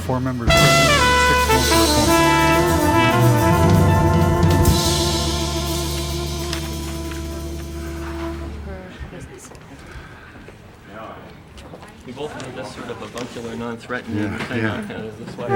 4 members present and 6 votes We both have this sort of avuncular, non-threatening Yeah, kind yeah. of this way.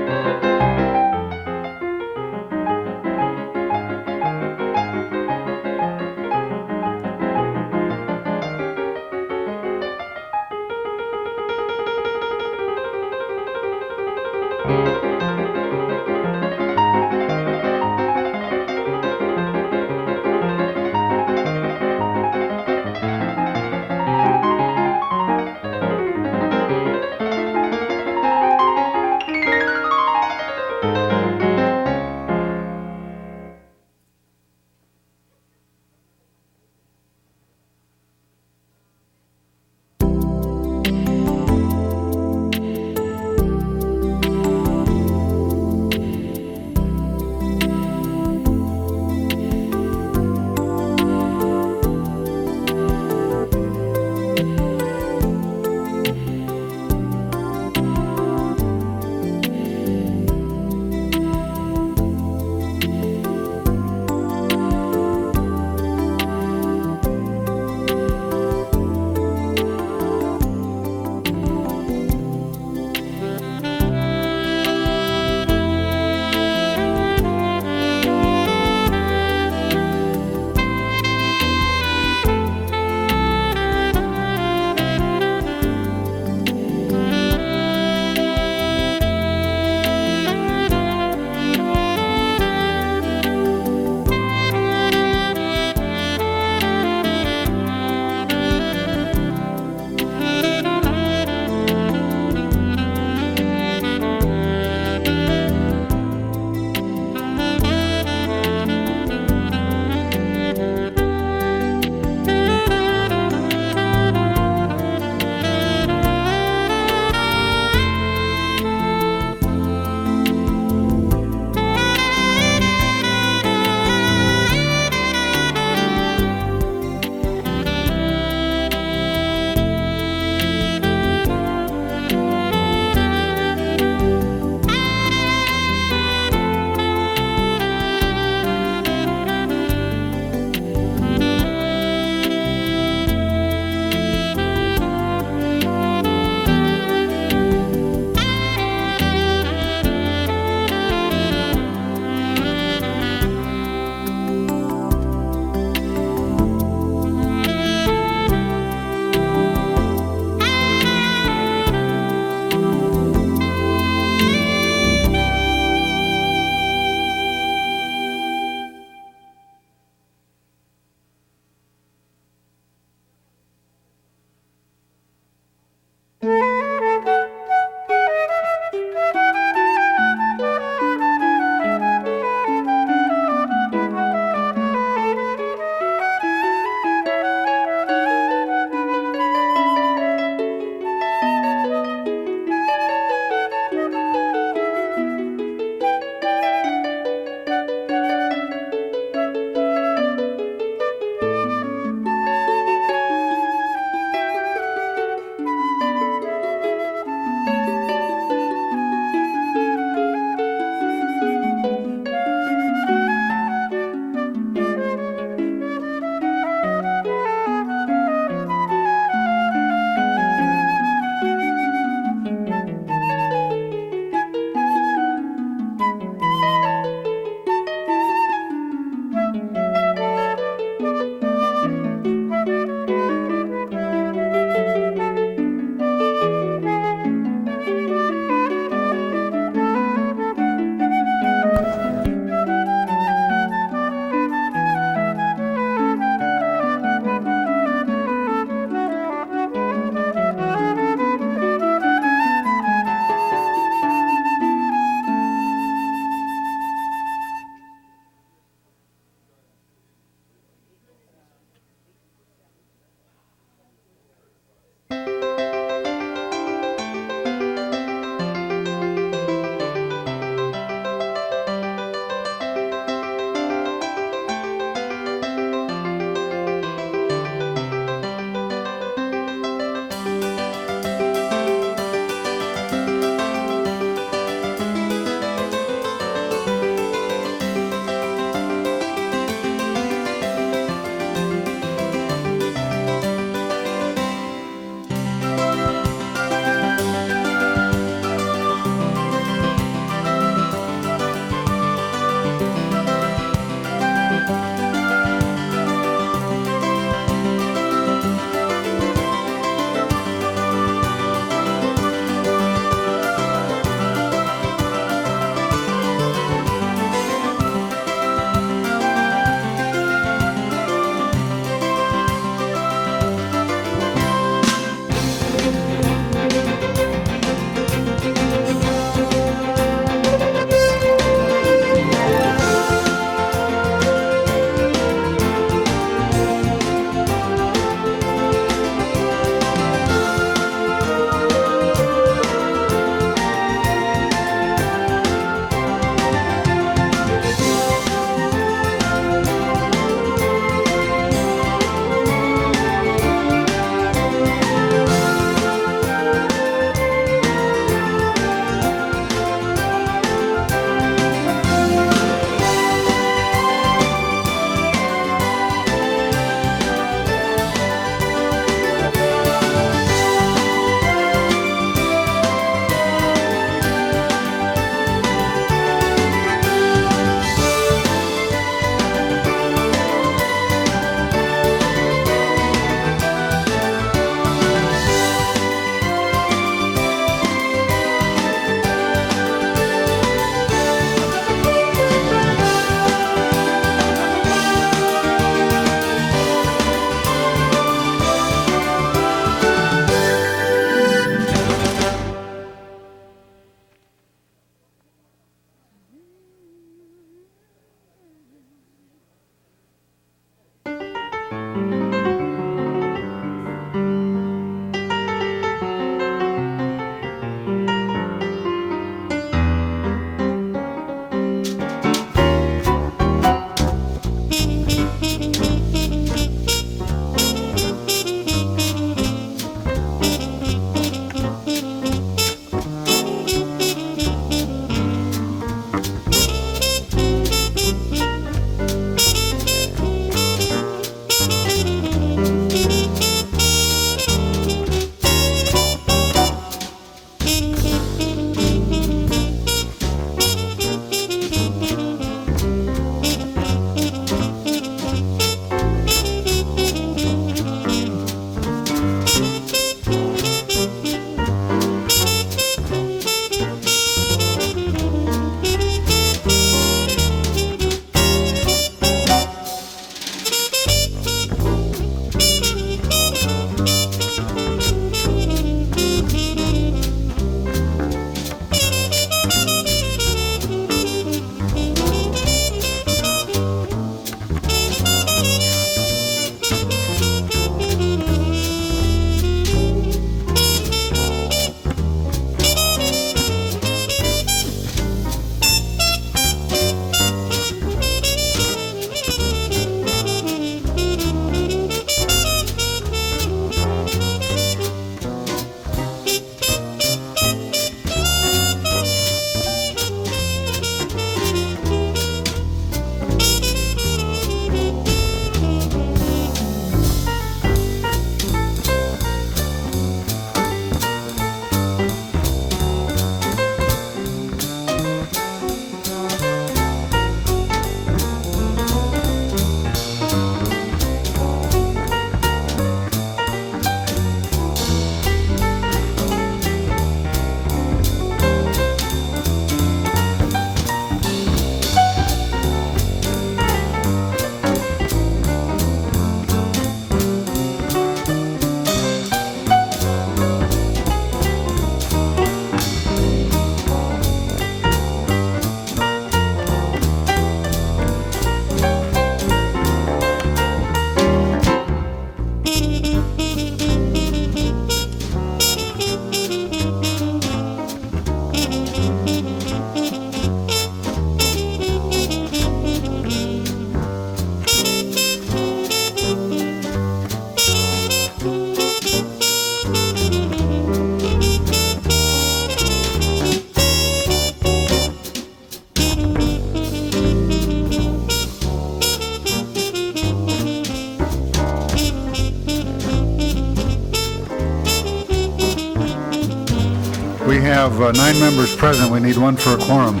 have 9 members present. We need one for a quorum.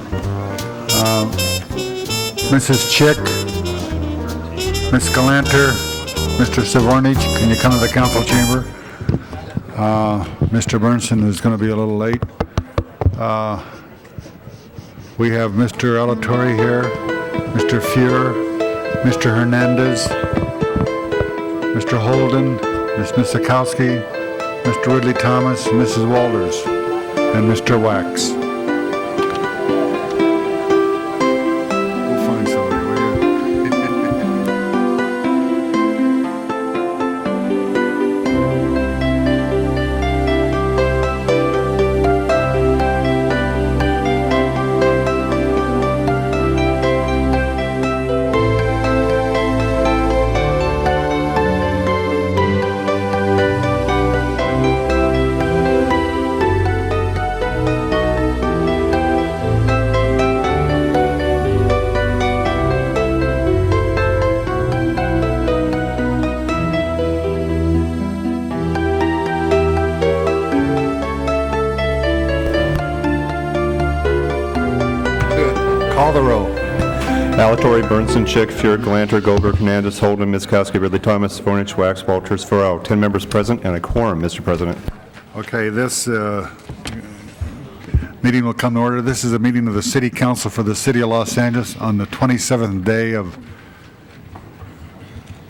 Mrs. Chick, Ms. Galanter, Mr. Savornich, can you come to the council chamber? Mr. Burnson is going to be a little late. We have Mr. Alatorre here, Mr. Fuhrer, Mr. Hernandez, Mr. Holden, Ms. Misikowski, Mr. Ridley Thomas, Mrs. Walters, and Mr. Wax. We'll find somebody, will you? Call the roll. Alatorre, Burnson, Chick, Fuhrer, Galanter, Goldberg, Hernandez, Holden, Miskowski, Ridley Thomas, Savornich, Wax, Walters, Farrell. 10 members present and a quorum, Mr. President. Okay, this meeting will come to order. This is a meeting of the City Council for the City of Los Angeles on the 27th day of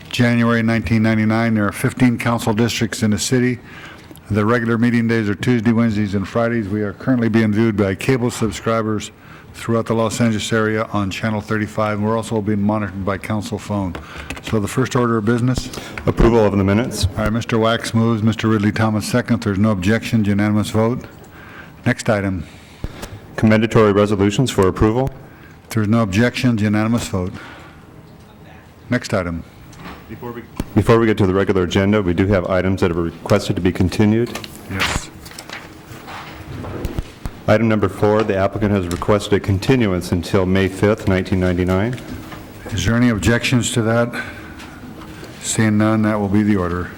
January 1999. There are 15 council districts in the city. The regular meeting days are Tuesday, Wednesdays, and Fridays. We are currently being viewed by cable subscribers throughout the Los Angeles area on Channel 35, and we're also being monitored by council phone. So the first order of business. Approval of the minutes. All right, Mr. Wax moves, Mr. Ridley Thomas seconds. If there's no objections, unanimous vote. Next item. Commendatory resolutions for approval. If there's no objections, unanimous vote. Next item. Before we get to the regular agenda, we do have items that are requested to be continued. Yes. Item number 4, the applicant has requested a continuance until May 5th, 1999. Is there any objections to that? Seeing none, that will be the order.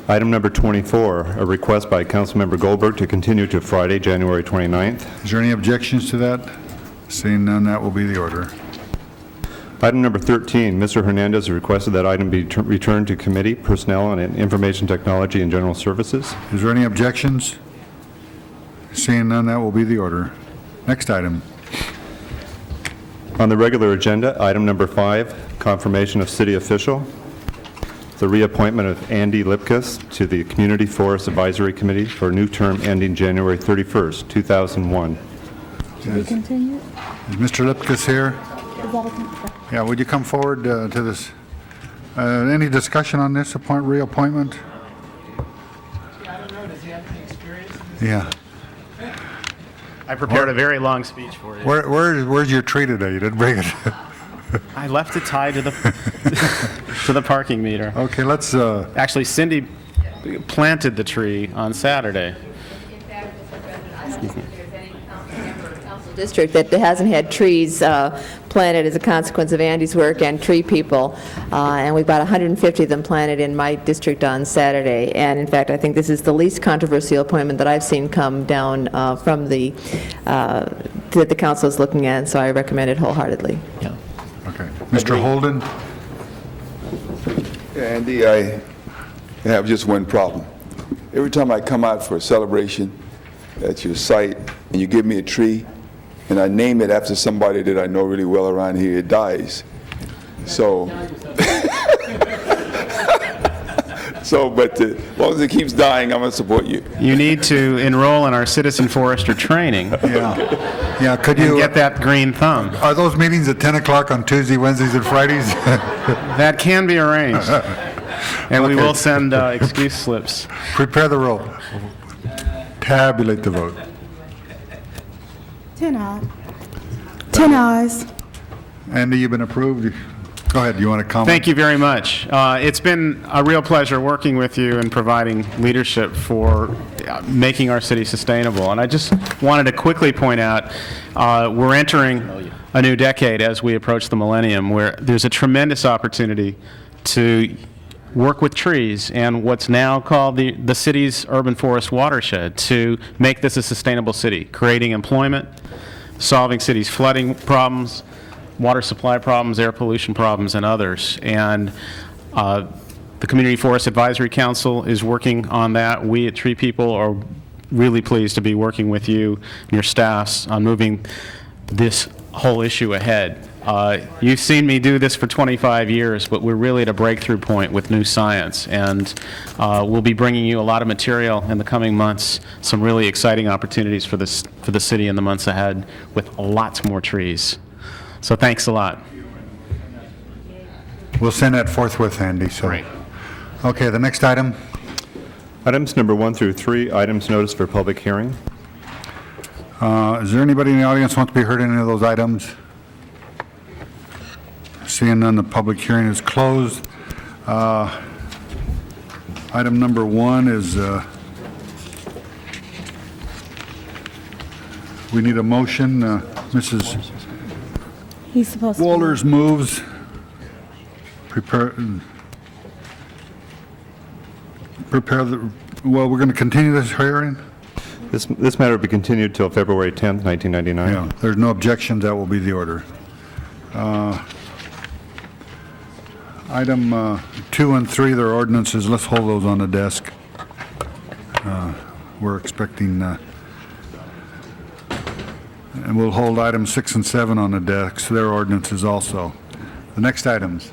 Item number 24, a request by Councilmember Goldberg to continue to Friday, January 29th. Is there any objections to that? Seeing none, that will be the order. Item number 13, Mr. Hernandez requested that item be returned to Committee, Personnel on Information Technology and General Services. Is there any objections? Seeing none, that will be the order. Next item. On the regular agenda, item number 5, confirmation of city official. The reappointment of Andy Lipkus to the Community Forest Advisory Committee for a new term ending January 31st, 2001. Should we continue? Is Mr. Lipkus here? Is that a Yeah, would you come forward to this? Any discussion on this reappointment? I don't know, does he have any experience? Yeah. I prepared a very long speech for you. Where's your tree today? You didn't bring it. I left it tied to the to the parking meter. Okay, let's, Actually, Cindy planted the tree on Saturday. district that hasn't had trees planted as a consequence of Andy's work and tree people, and we've got 150 of them planted in my district on Saturday. And in fact, I think this is the least controversial appointment that I've seen come down from that the council is looking at, so I recommend it wholeheartedly. Yeah. okay. Mr. Holden? Andy, I have just one problem. Every time I come out for a celebration at your site and you give me a tree and I name it after somebody that I know really well around here, it dies. So, but as long as it keeps dying, I'm going to support you. You need to enroll in our citizen forester training Yeah. Yeah, could and you, get that green thumb. are those meetings at 10 o'clock on Tuesday, Wednesdays, and Fridays? That can be arranged. And we Okay. will send excuse slips. Prepare the roll. Tabulate the vote. 10 ayes. 10 ayes. Andy, you've been approved. Go ahead, you want to comment? Thank you very much. It's been a real pleasure working with you and providing leadership for making our city sustainable. And I just wanted to quickly point out, we're entering a new decade as we approach the millennium, where there's a tremendous opportunity to work with trees and what's now called the city's urban forest watershed to make this a sustainable city, creating employment, solving city's flooding problems, water supply problems, air pollution problems, and others. And the Community Forest Advisory Council is working on that. We at Tree People are really pleased to be working with you and your staffs on moving this whole issue ahead. You've seen me do this for 25 years, but we're really at a breakthrough point with new science, and we'll be bringing you a lot of material in the coming months, some really exciting opportunities for the city in the months ahead with lots more trees. So thanks a lot. We'll send that forthwith, Andy. So. Great. Okay, the next item. Items number 1 through 3, items noticed for public hearing. Is there anybody in the audience who wants to be heard on any of those items? Seeing none, the public hearing is closed. Item number 1 is, we need a motion. Mrs. He's supposed to. Walters moves. Prepare well, we're going to continue this hearing? This matter will be continued till February 10th, 1999. Yeah, there's no objections, that will be the order. Item 2 and 3, they're ordinances, let's hold those on the desk. We're expecting, and we'll hold items 6 and 7 on the desk, they're ordinances also. The next items.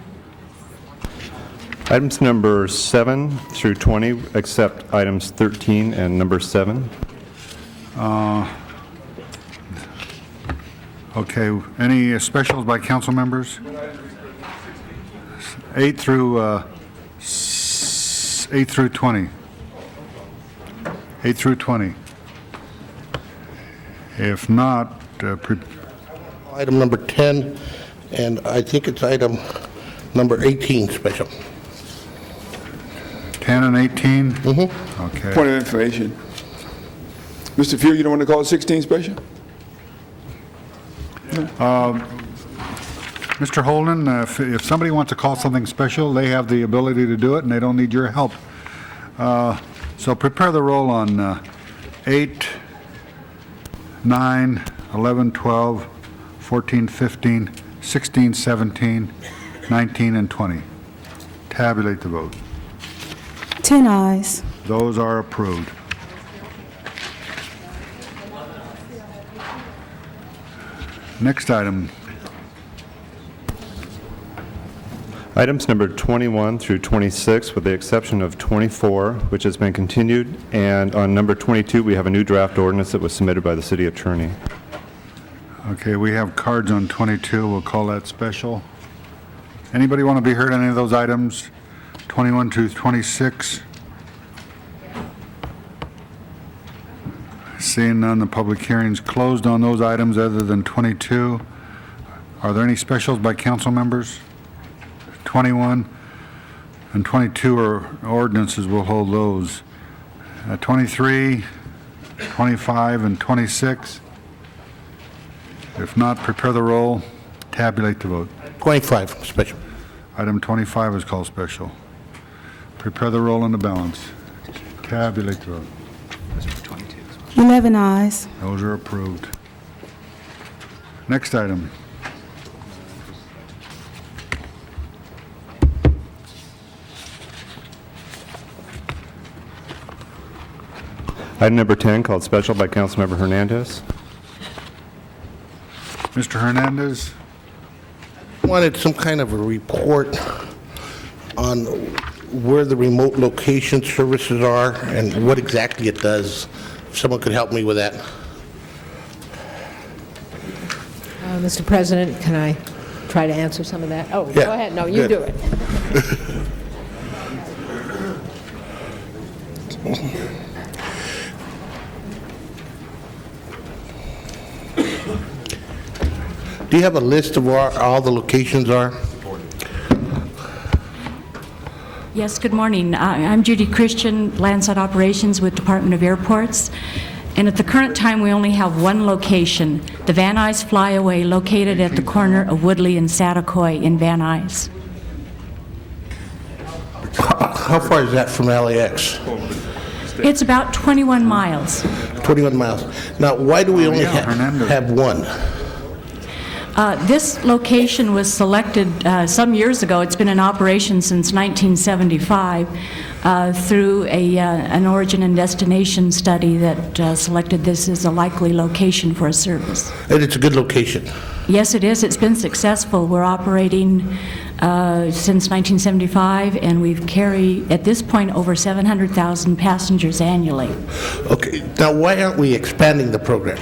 Items number 7 through 20, except items 13 and number 7. Okay, any specials by council members? 8 through 20. 8 through 20. If not, Item number 10, and I think it's item number 18 special. 10 and 18? Mm-hmm. Okay. Point of information. Mr. Few, you don't want to call it 16 special? Mr. Holden, if somebody wants to call something special, they have the ability to do it, and they don't need your help. So prepare the roll on 8, 9, 11, 12, 14, 15, 16, 17, 19, and 20. Tabulate the vote. 10 eyes. Those are approved. Next item. Items number 21 through 26, with the exception of 24, which has been continued, and on number 22, we have a new draft ordinance that was submitted by the city attorney. Okay, we have cards on 22. We'll call that special. Anybody want to be heard on any of those items? 21 to 26? Seeing none, the public hearing's closed on those items other than 22. Are there any specials by council members? 21 and 22 are ordinances, we'll hold those. 23, 25, and 26. If not, prepare the roll, tabulate the vote. 25 special. Item 25 is called special. Prepare the roll on the balance. Tabulate the vote. 11 eyes. Those are approved. Next item. Item number 10, called special by Councilmember Hernandez. Mr. Hernandez? Wanted some kind of a report on where the remote location services are and what exactly it does. If someone could help me with that. Mr. President, can I try to answer some of that? Oh, Yeah, go ahead. No, you good. do it. Do you have a list of where all the locations are? Yes, good morning. I'm Judy Christian, Landsat Operations with Department of Airports. And at the current time, we only have one location, the Van Nuys Flyaway, located at the corner of Woodley and Saticoy in Van Nuys. How far is that from LAX? It's about 21 miles. 21 miles. Now, why do we only Hernandez. have one? This location was selected some years ago. It's been in operation since 1975 through an origin and destination study that selected this as a likely location for a service. And it's a good location. Yes, it is. It's been successful. We're operating since 1975, and we've carried, at this point, over 700,000 passengers annually. Okay, now why aren't we expanding the program?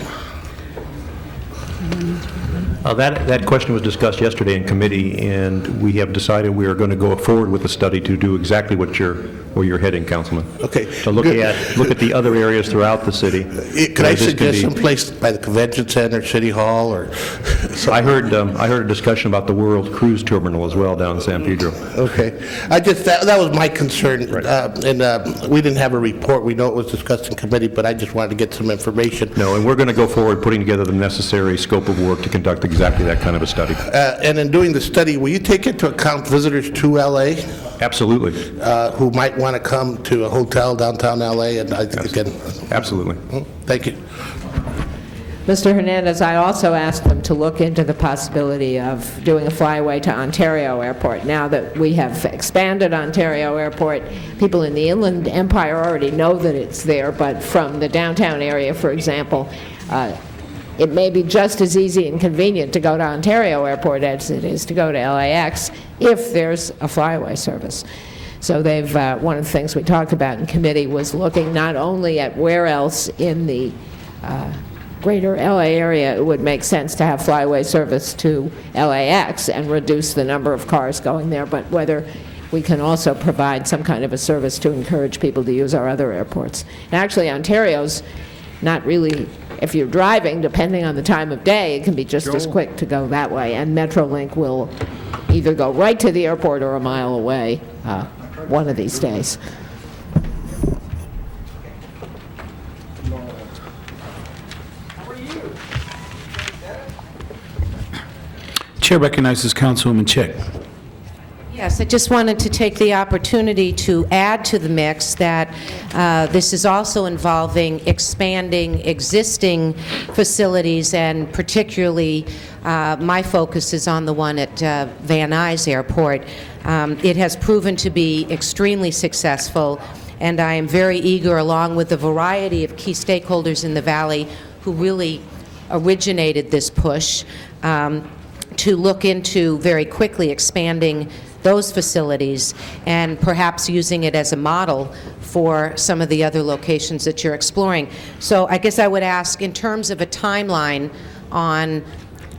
That question was discussed yesterday in committee, and we have decided we are going to go forward with the study to do exactly where you're heading, Councilman. Okay. To look at the other areas throughout the city. Could I This could suggest be- someplace by the convention center, city hall, or? I heard a discussion about the World Cruise Terminal as well down in San Pedro. Okay. That was my concern. We didn't have a report. We know it was discussed in committee, but I just wanted to get some information. No, and we're going to go forward putting together the necessary scope of work to conduct exactly that kind of a study. And in doing the study, will you take into account visitors to LA Absolutely. who might want to come to a hotel downtown LA? And I think again, Absolutely. thank you. Mr. Hernandez, I also asked them to look into the possibility of doing a flyaway to Ontario Airport. Now that we have expanded Ontario Airport, people in the Inland Empire already know that it's there, but from the downtown area, for example, it may be just as easy and convenient to go to Ontario Airport as it is to go to LAX if there's a flyaway service. So they've, one of the things we talked about in committee was looking not only at where else in the greater LA area it would make sense to have flyaway service to LAX and reduce the number of cars going there, but whether we can also provide some kind of a service to encourage people to use our other airports. And actually, Ontario's not really, if you're driving, depending on the time of day, it can be just as quick to go that way. And Metrolink will either go right to the airport or a mile away one of these days. Chair recognizes Councilwoman Chick. Yes, I just wanted to take the opportunity to add to the mix that this is also involving expanding existing facilities, and particularly my focus is on the one at Van Nuys Airport. It has proven to be extremely successful, and I am very eager, along with a variety of key stakeholders in the Valley who really originated this push, to look into very quickly expanding those facilities and perhaps using it as a model for some of the other locations that you're exploring. So I guess I would ask, in terms of a timeline on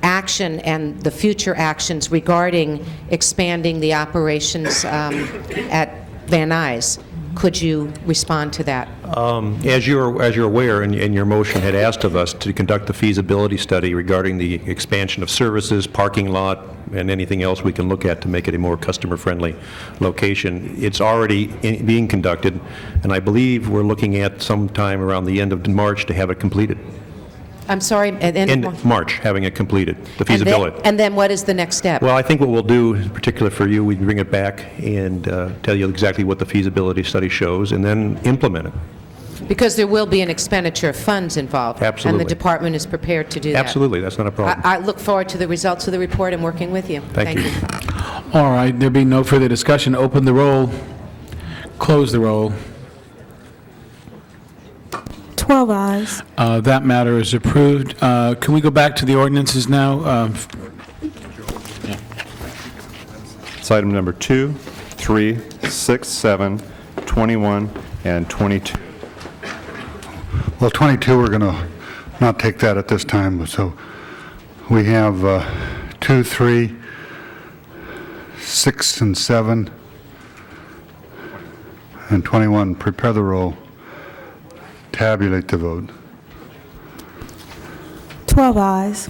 action and the future actions regarding expanding the operations at Van Nuys, could you respond to that? As you're aware, and your motion had asked of us to conduct the feasibility study regarding the expansion of services, parking lot, and anything else we can look at to make it a more customer-friendly location. It's already being conducted, and I believe we're looking at sometime around the end of March to have it completed. I'm sorry, End of March, having it completed, the feasibility. And then what is the next step? Well, I think what we'll do, in particular for you, we bring it back and tell you exactly what the feasibility study shows, and then implement it. Because there will be an expenditure of funds involved. Absolutely. And the department is prepared to do that. Absolutely, that's not a problem. I look forward to the results of the report and working with you. Thank you. All right, there being no further discussion, open the roll, close the roll. 12 ayes. That matter is approved. Can we go back to the ordinances now? It's item number 2, 3, 6, 7, 21, and 22. Well, 22, we're going to not take that at this time, so we have 2, 3, 6, and 7, and 21. Prepare the roll. Tabulate the vote. 12 ayes.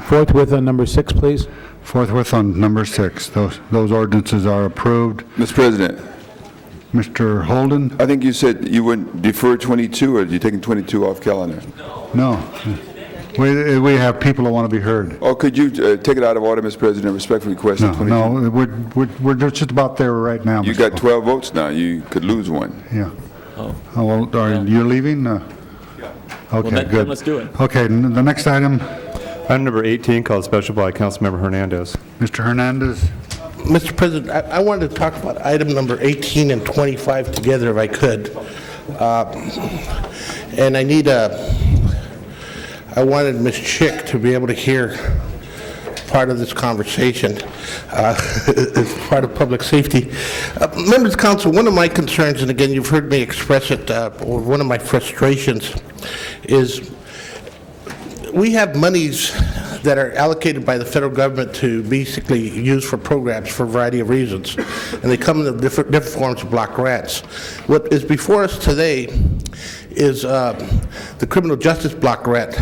Forthwith on number 6, please. Forthwith on number 6. Those ordinances are approved. Mr. President, Mr. Holden? I think you said you would defer 22, or are you taking 22 off calendar? No. We have people that want to be heard. Or could you take it out of order, Mr. President, respectfully request No, 22? no, we're just about there right now. You Mr. got Poe. 12 votes now. You could lose one. Yeah. Oh, Oh, well, are you leaving? Okay, then good. let's do it. Okay, the next item, Item number 18, called special by Councilmember Hernandez. Mr. Hernandez. Mr. President, I wanted to talk about item number 18 and 25 together if I could. And I wanted Ms. Chick to be able to hear part of this conversation as part of public safety. Members of council, one of my concerns, and again, you've heard me express it, or one of my frustrations, is we have monies that are allocated by the federal government to basically use for programs for a variety of reasons, and they come in different forms of block grants. What is before us today is the criminal justice block grant,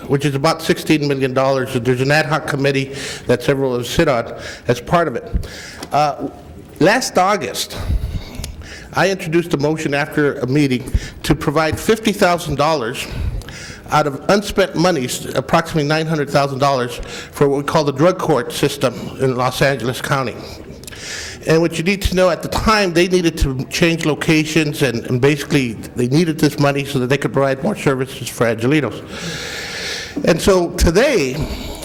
which is about $16 million. And there's an ad hoc committee that several of us sit on as part of it. Last August, I introduced a motion after a meeting to provide $50,000 out of unspent monies, approximately $900,000, for what we call the drug court system in Los Angeles County. And what you need to know, at the time, they needed to change locations, and basically, they needed this money so that they could provide more services for Angelinos. And so today,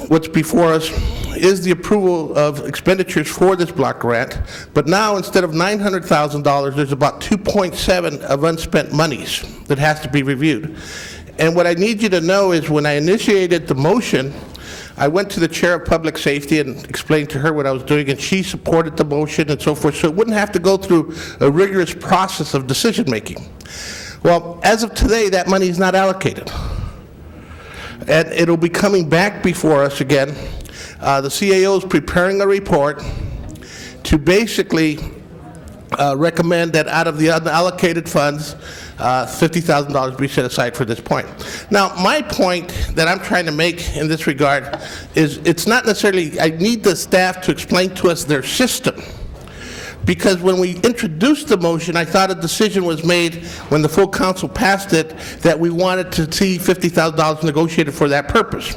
what's before us is the approval of expenditures for this block grant, but now instead of $900,000, there's about 2.7 of unspent monies that has to be reviewed. And what I need you to know is when I initiated the motion, I went to the chair of public safety and explained to her what I was doing, and she supported the motion and so forth, so it wouldn't have to go through a rigorous process of decision-making. Well, as of today, that money is not allocated. And it'll be coming back before us again. The CAO is preparing a report to basically recommend that out of the unallocated funds, $50,000 be set aside for this point. Now, my point that I'm trying to make in this regard is it's not necessarily, I need the staff to explain to us their system. Because when we introduced the motion, I thought a decision was made when the full council passed it that we wanted to see $50,000 negotiated for that purpose.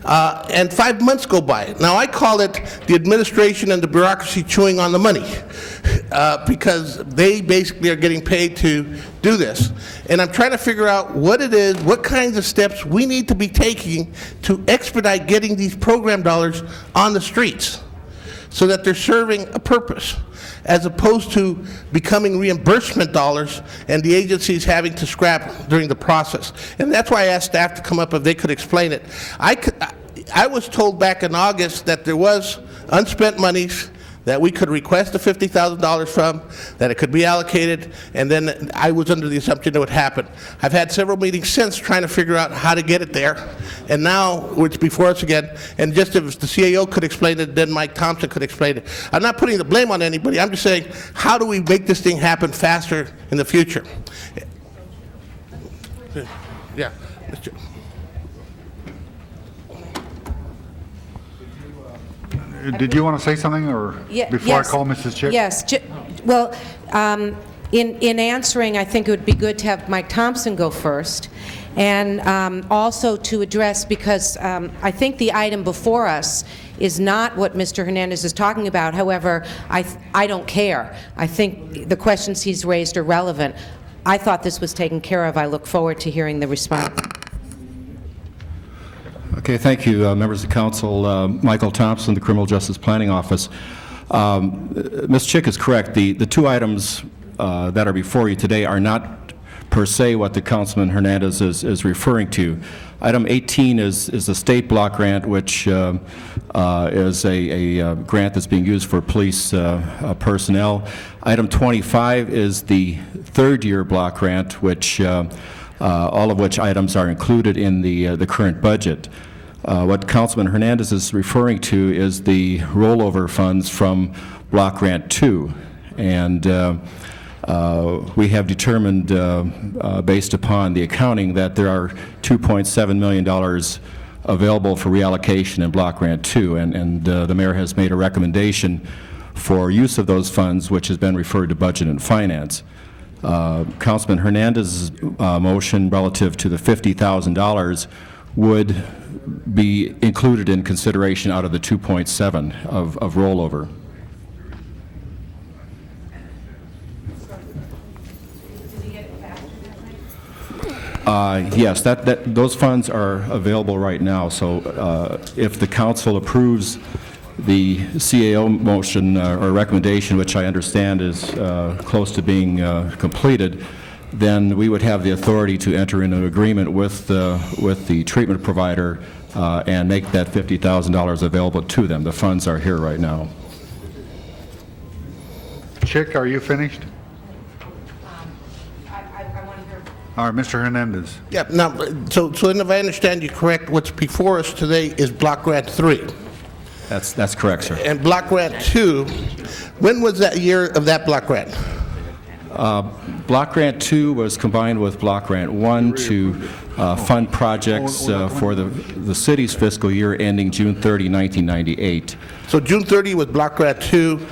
And 5 months go by. Now, I call it the administration and the bureaucracy chewing on the money because they basically are getting paid to do this. And I'm trying to figure out what it is, what kinds of steps we need to be taking to expedite getting these program dollars on the streets so that they're serving a purpose, as opposed to becoming reimbursement dollars and the agencies having to scrap during the process. And that's why I asked staff to come up if they could explain it. I was told back in August that there was unspent monies that we could request the $50,000 from, that it could be allocated, and then I was under the assumption it would happen. I've had several meetings since trying to figure out how to get it there, and now it's before us again, and just if the CAO could explain it, then Mike Thompson could explain it. I'm not putting the blame on anybody, I'm just saying, how do we make this thing happen faster in the future? Yeah. Did you want to say something, or before I call Mrs. Chick? Yes. Well, in answering, I think it would be good to have Mike Thompson go first, and also to address, because I think the item before us is not what Mr. Hernandez is talking about. However, I don't care. I think the questions he's raised are relevant. I thought this was taken care of. I look forward to hearing the response. Okay, thank you, members of council. Michael Thompson, the Criminal Justice Planning Office. Ms. Chick is correct. The two items that are before you today are not per se what the Councilman Hernandez is referring to. Item 18 is the state block grant, which is a grant that's being used for police personnel. Item 25 is the third-year block grant, which all of which items are included in the current budget. What Councilman Hernandez is referring to is the rollover funds from Block Grant 2. And we have determined, based upon the accounting, that there are $2.7 million available for reallocation in Block Grant 2. And the mayor has made a recommendation for use of those funds, which has been referred to Budget and Finance. Councilman Hernandez's motion relative to the $50,000 would be included in consideration out of the 2.7 of rollover. Yes, those funds are available right now, so if the council approves the CAO motion or recommendation, which I understand is close to being completed, then we would have the authority to enter into an agreement with the treatment provider and make that $50,000 available to them. The funds are here right now. Chick, are you finished? All right, Mr. Hernandez. Yeah, now, so if I understand you correct, what's before us today is Block Grant 3. That's correct, sir. And Block Grant 2, when was that year of that Block Grant? Block Grant 2 was combined with Block Grant 1 to fund projects for the city's fiscal year ending June 30, 1998. So June 30 was Block Grant 2,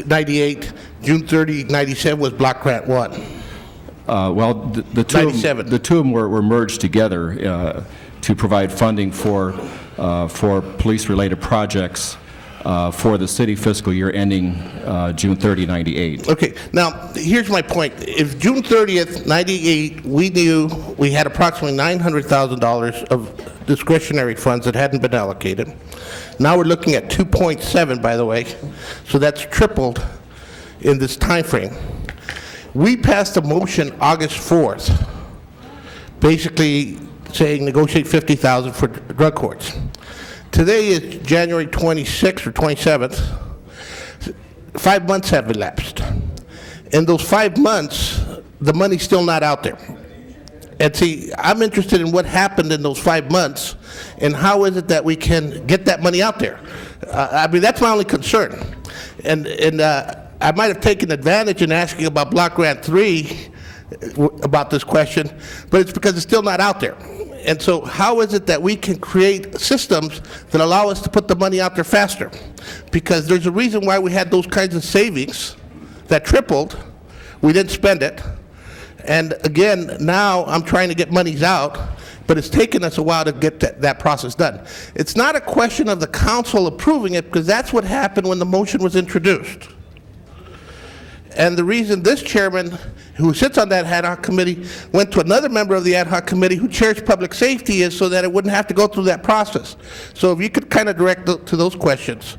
98. June 30, 97 was Block Grant 1. Well, the two of them were merged together to provide funding for police-related projects for the city fiscal year ending June 30, 98. Okay, now, here's my point. If June 30th, 98, we knew we had approximately $900,000 of discretionary funds that hadn't been allocated. Now we're looking at 2.7, by the way, so that's tripled in this time frame. We passed a motion August 4th, basically saying negotiate $50,000 for drug courts. Today is January 26th or 27th. 5 months have elapsed. In those 5 months, the money's still not out there. And see, I'm interested in what happened in those 5 months and how is it that we can get that money out there. I mean, that's my only concern. And I might have taken advantage in asking about Block Grant 3 about this question, but it's because it's still not out there. And so how is it that we can create systems that allow us to put the money out there faster? Because there's a reason why we had those kinds of savings that tripled. We didn't spend it. And again, now I'm trying to get monies out, but it's taken us a while to get that process done. It's not a question of the council approving it, because that's what happened when the motion was introduced. And the reason this chairman, who sits on that ad hoc committee, went to another member of the ad hoc committee who chairs public safety is so that it wouldn't have to go through that process. So if you could kind of direct to those questions.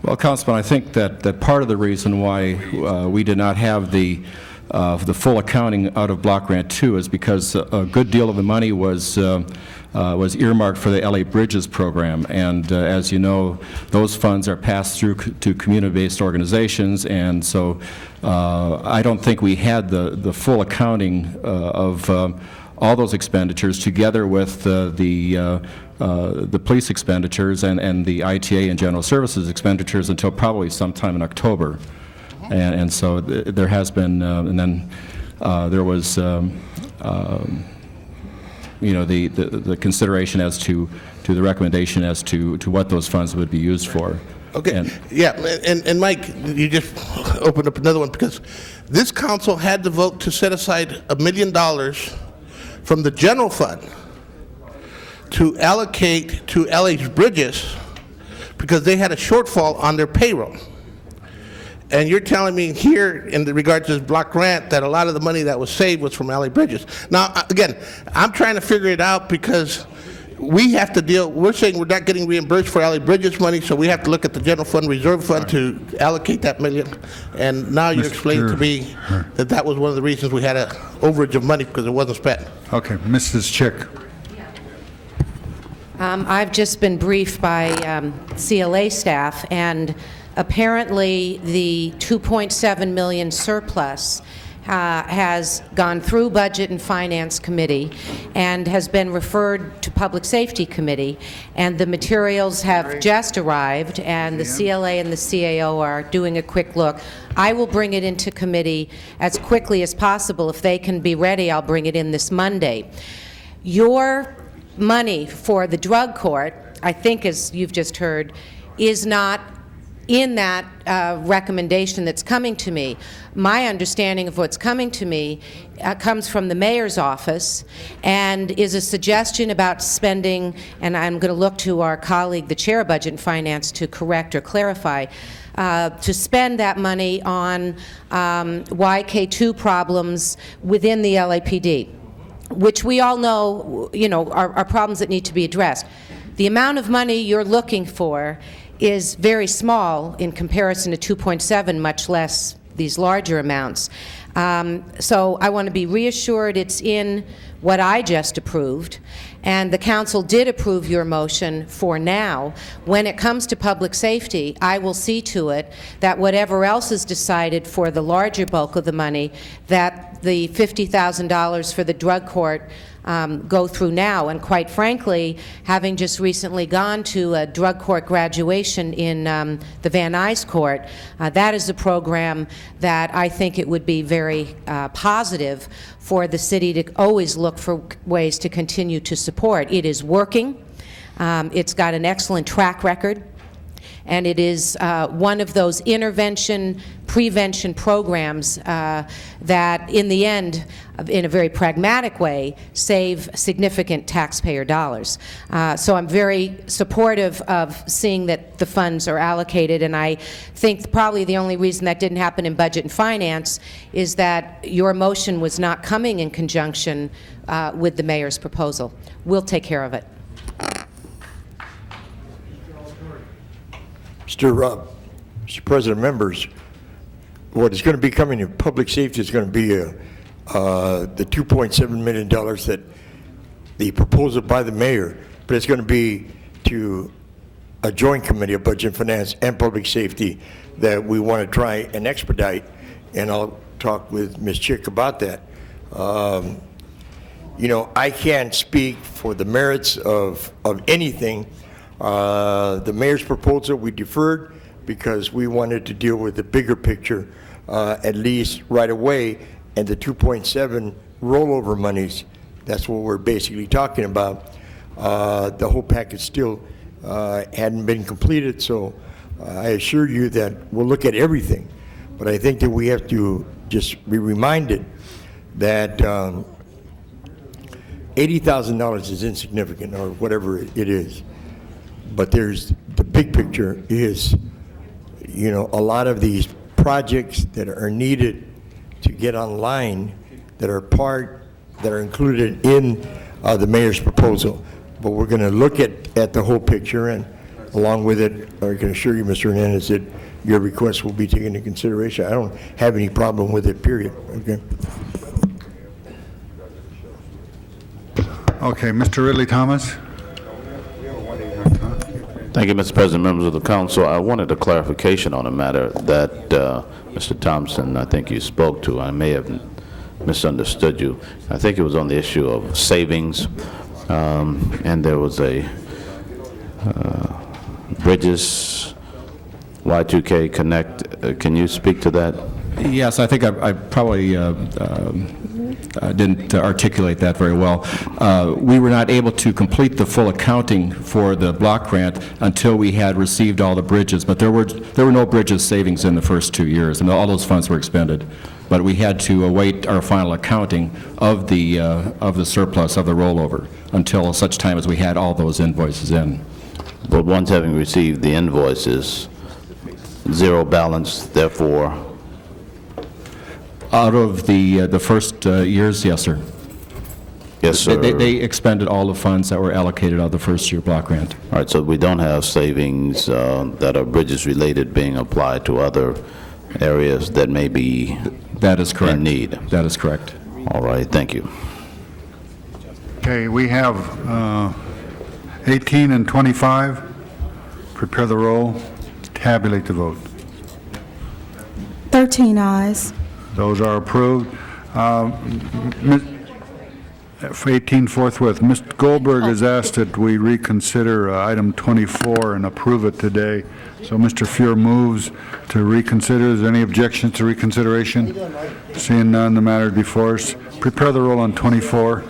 Well, Councilman, I think that part of the reason why we did not have the full accounting out of Block Grant 2 is because a good deal of the money was earmarked for the LA Bridges program, and as you know, those funds are passed through to community-based organizations, and so I don't think we had the full accounting of all those expenditures together with the police expenditures and the ITA and general services expenditures until probably sometime in October. And so there has been, and then there was, you know, the consideration as to the recommendation as to what those funds would be used for. Okay, and Mike, you just opened up another one, because this council had to vote to set aside $1 million from the general fund to allocate to LA's bridges because they had a shortfall on their payroll. And you're telling me here, in regards to this block grant, that a lot of the money that was saved was from LA Bridges. Now, again, I'm trying to figure it out because we have to deal, we're saying we're not getting reimbursed for LA Bridges money, so we have to look at the general fund reserve fund to allocate that $1 million. And now you explained to me that that was one of the reasons we had an overage of money, because it wasn't spent. Okay, Mrs. Chick. I've just been briefed by CLA staff, and apparently the $2.7 million surplus has gone through Budget and Finance Committee and has been referred to Public Safety Committee, and the materials have just arrived, and the CLA and the CAO are doing a quick look. I will bring it into committee as quickly as possible. If they can be ready, I'll bring it in this Monday. Your money for the drug court, I think, as you've just heard, is not in that recommendation that's coming to me. My understanding of what's coming to me comes from the mayor's office and is a suggestion about spending, and I'm going to look to our colleague, the chair of Budget and Finance, to correct or clarify, to spend that money on YK2 problems within the LAPD, which we all know, are problems that need to be addressed. The amount of money you're looking for is very small in comparison to 2.7, much less these larger amounts. So I want to be reassured it's in what I just approved, and the council did approve your motion for now. When it comes to public safety, I will see to it that whatever else is decided for the larger bulk of the money, that the $50,000 for the drug court go through now. And quite frankly, having just recently gone to a drug court graduation in the Van Nuys Court, that is a program that I think it would be very positive for the city to always look for ways to continue to support. It is working. It's got an excellent track record. And it is one of those intervention, prevention programs that, in the end, in a very pragmatic way, save significant taxpayer dollars. So I'm very supportive of seeing that the funds are allocated, and I think probably the only reason that didn't happen in Budget and Finance is that your motion was not coming in conjunction with the mayor's proposal. We'll take care of it. Mr. President, members, what is going to be coming in public safety is going to be the $2.7 million that the proposal by the mayor, but it's going to be to a joint committee of Budget and Finance and Public Safety that we want to try and expedite, and I'll talk with Ms. Chick about that. I can't speak for the merits of anything. The mayor's proposal we deferred because we wanted to deal with the bigger picture at least right away, and the 2.7 rollover monies, that's what we're basically talking about. The whole package still hadn't been completed, so I assure you that we'll look at everything, but I think that we have to just be reminded that $80,000 is insignificant, or whatever it is. But there's the big picture is, a lot of these projects that are needed to get online that are included in the mayor's proposal. But we're going to look at the whole picture, and along with it, I can assure you, Mr. Hernandez, that your request will be taken into consideration. I don't have any problem with it, period. Okay. Okay, Mr. Ridley Thomas. Thank you, Mr. President, members of the council. I wanted a clarification on a matter that Mr. Thompson, I think you spoke to. I may have misunderstood you. I think it was on the issue of savings, and there was a Bridges Y2K Connect. Can you speak to that? Yes, I think I probably didn't articulate that very well. We were not able to complete the full accounting for the block grant until we had received all the bridges, but there were no bridges savings in the first 2 years, and all those funds were expended. But we had to await our final accounting of the surplus, of the rollover, until such time as we had all those invoices in. But once having received the invoices, zero balance, therefore. Out of the first years, yes, sir. Yes, sir. They expended all the funds that were allocated out of the first year block grant. All right, so we don't have savings that are bridges related being applied to other areas that may be that is correct. In need. That is correct. All right, thank you. Okay, we have 18 and 25. Prepare the roll. Tabulate the vote. 13 ayes. Those are approved. For 18 forthwith, Mr. Goldberg has asked that we reconsider item 24 and approve it today. So Mr. Fuhr moves to reconsider. Is there any objections to reconsideration? Seeing none, the matter is before us. Prepare the roll on 24.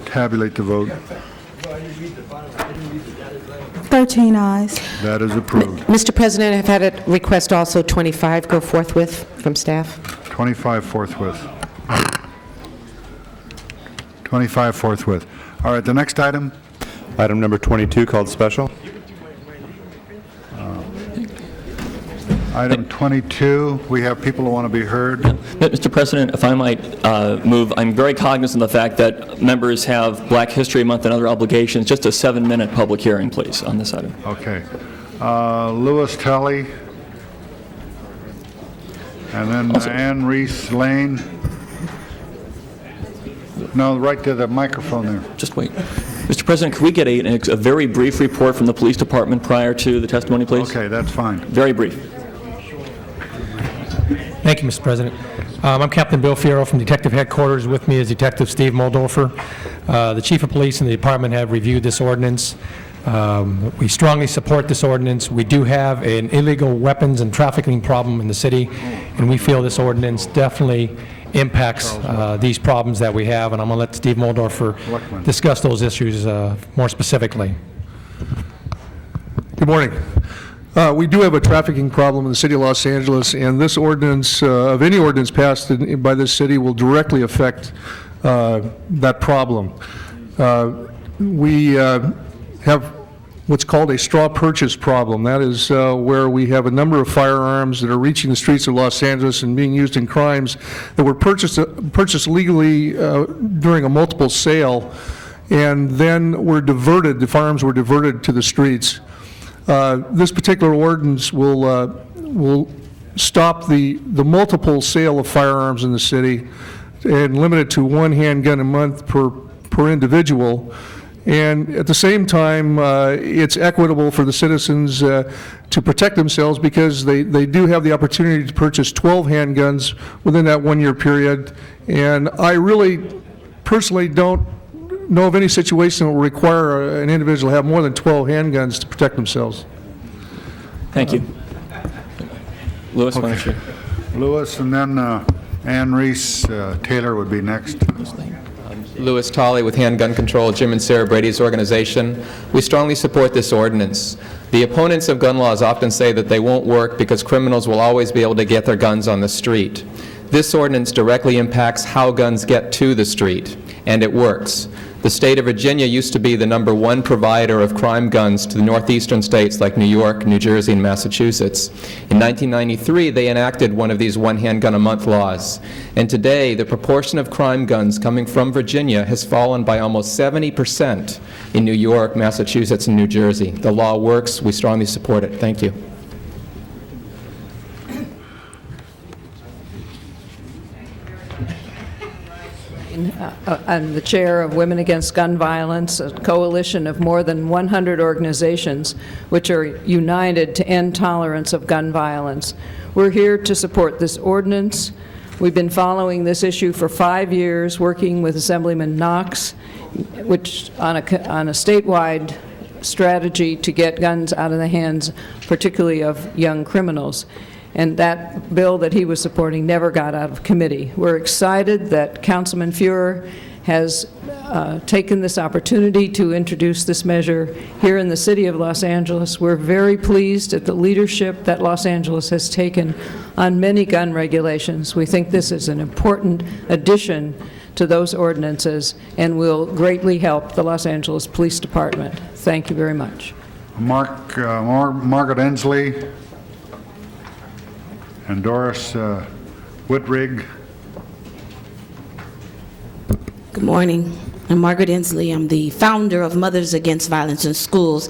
Tabulate the vote. 13 ayes. That is approved. Mr. President, I've had a request also 25 go forthwith from staff. 25 forthwith. 25 forthwith. All right, the next item? Item number 22, called special. Item 22, we have people who want to be heard. Mr. President, if I might move, I'm very cognizant of the fact that members have Black History Month and other obligations. Just a 7-minute public hearing, please, on this item. Okay. Lewis Tully. And then Ann Reese Lane. No, right to the microphone there. Just wait. Mr. President, could we get a very brief report from the police department prior to the testimony, please? Okay, that's fine. Very brief. Thank you, Mr. President. I'm Captain Bill Fierro from Detective Headquarters. With me is Detective Steve Moldorfer. The Chief of Police and the Department have reviewed this ordinance. We strongly support this ordinance. We do have an illegal weapons and trafficking problem in the city, and we feel this ordinance definitely impacts these problems that we have, and I'm going to let Steve Moldorfer discuss those issues more specifically. Good morning. We do have a trafficking problem in the city of Los Angeles, and this ordinance, of any ordinance passed by this city, will directly affect that problem. We have what's called a straw purchase problem. That is where we have a number of firearms that are reaching the streets of Los Angeles and being used in crimes that were purchased legally during a multiple sale, and then were diverted, the firearms were diverted to the streets. This particular ordinance will stop the multiple sale of firearms in the city and limit it to 1 handgun a month per individual. And at the same time, it's equitable for the citizens to protect themselves because they do have the opportunity to purchase 12 handguns within that 1-year period. And I really personally don't know of any situation that will require an individual to have more than 12 handguns to protect themselves. Thank you. Lewis, why don't you? Lewis, and then Ann Reese Taylor would be next. Lewis Tolley with Handgun Control, Jim and Sarah Brady's organization. We strongly support this ordinance. The opponents of gun laws often say that they won't work because criminals will always be able to get their guns on the street. This ordinance directly impacts how guns get to the street, and it works. The state of Virginia used to be the #1 provider of crime guns to the northeastern states like New York, New Jersey, and Massachusetts. In 1993, they enacted one of these 1 handgun a month laws. And today, the proportion of crime guns coming from Virginia has fallen by almost 70% in New York, Massachusetts, and New Jersey. The law works. We strongly support it. Thank you. I'm the chair of Women Against Gun Violence, a coalition of more than 100 organizations which are united to end tolerance of gun violence. We're here to support this ordinance. We've been following this issue for 5 years, working with Assemblyman Knox, which on a statewide strategy to get guns out of the hands, particularly of young criminals. And that bill that he was supporting never got out of committee. We're excited that Councilman Feuer has taken this opportunity to introduce this measure here in the city of Los Angeles. We're very pleased at the leadership that Los Angeles has taken on many gun regulations. We think this is an important addition to those ordinances and will greatly help the Los Angeles Police Department. Thank you very much. Margaret Ensley and Doris Whitrig. Good morning. I'm Margaret Ensley. I'm the founder of Mothers Against Violence in Schools,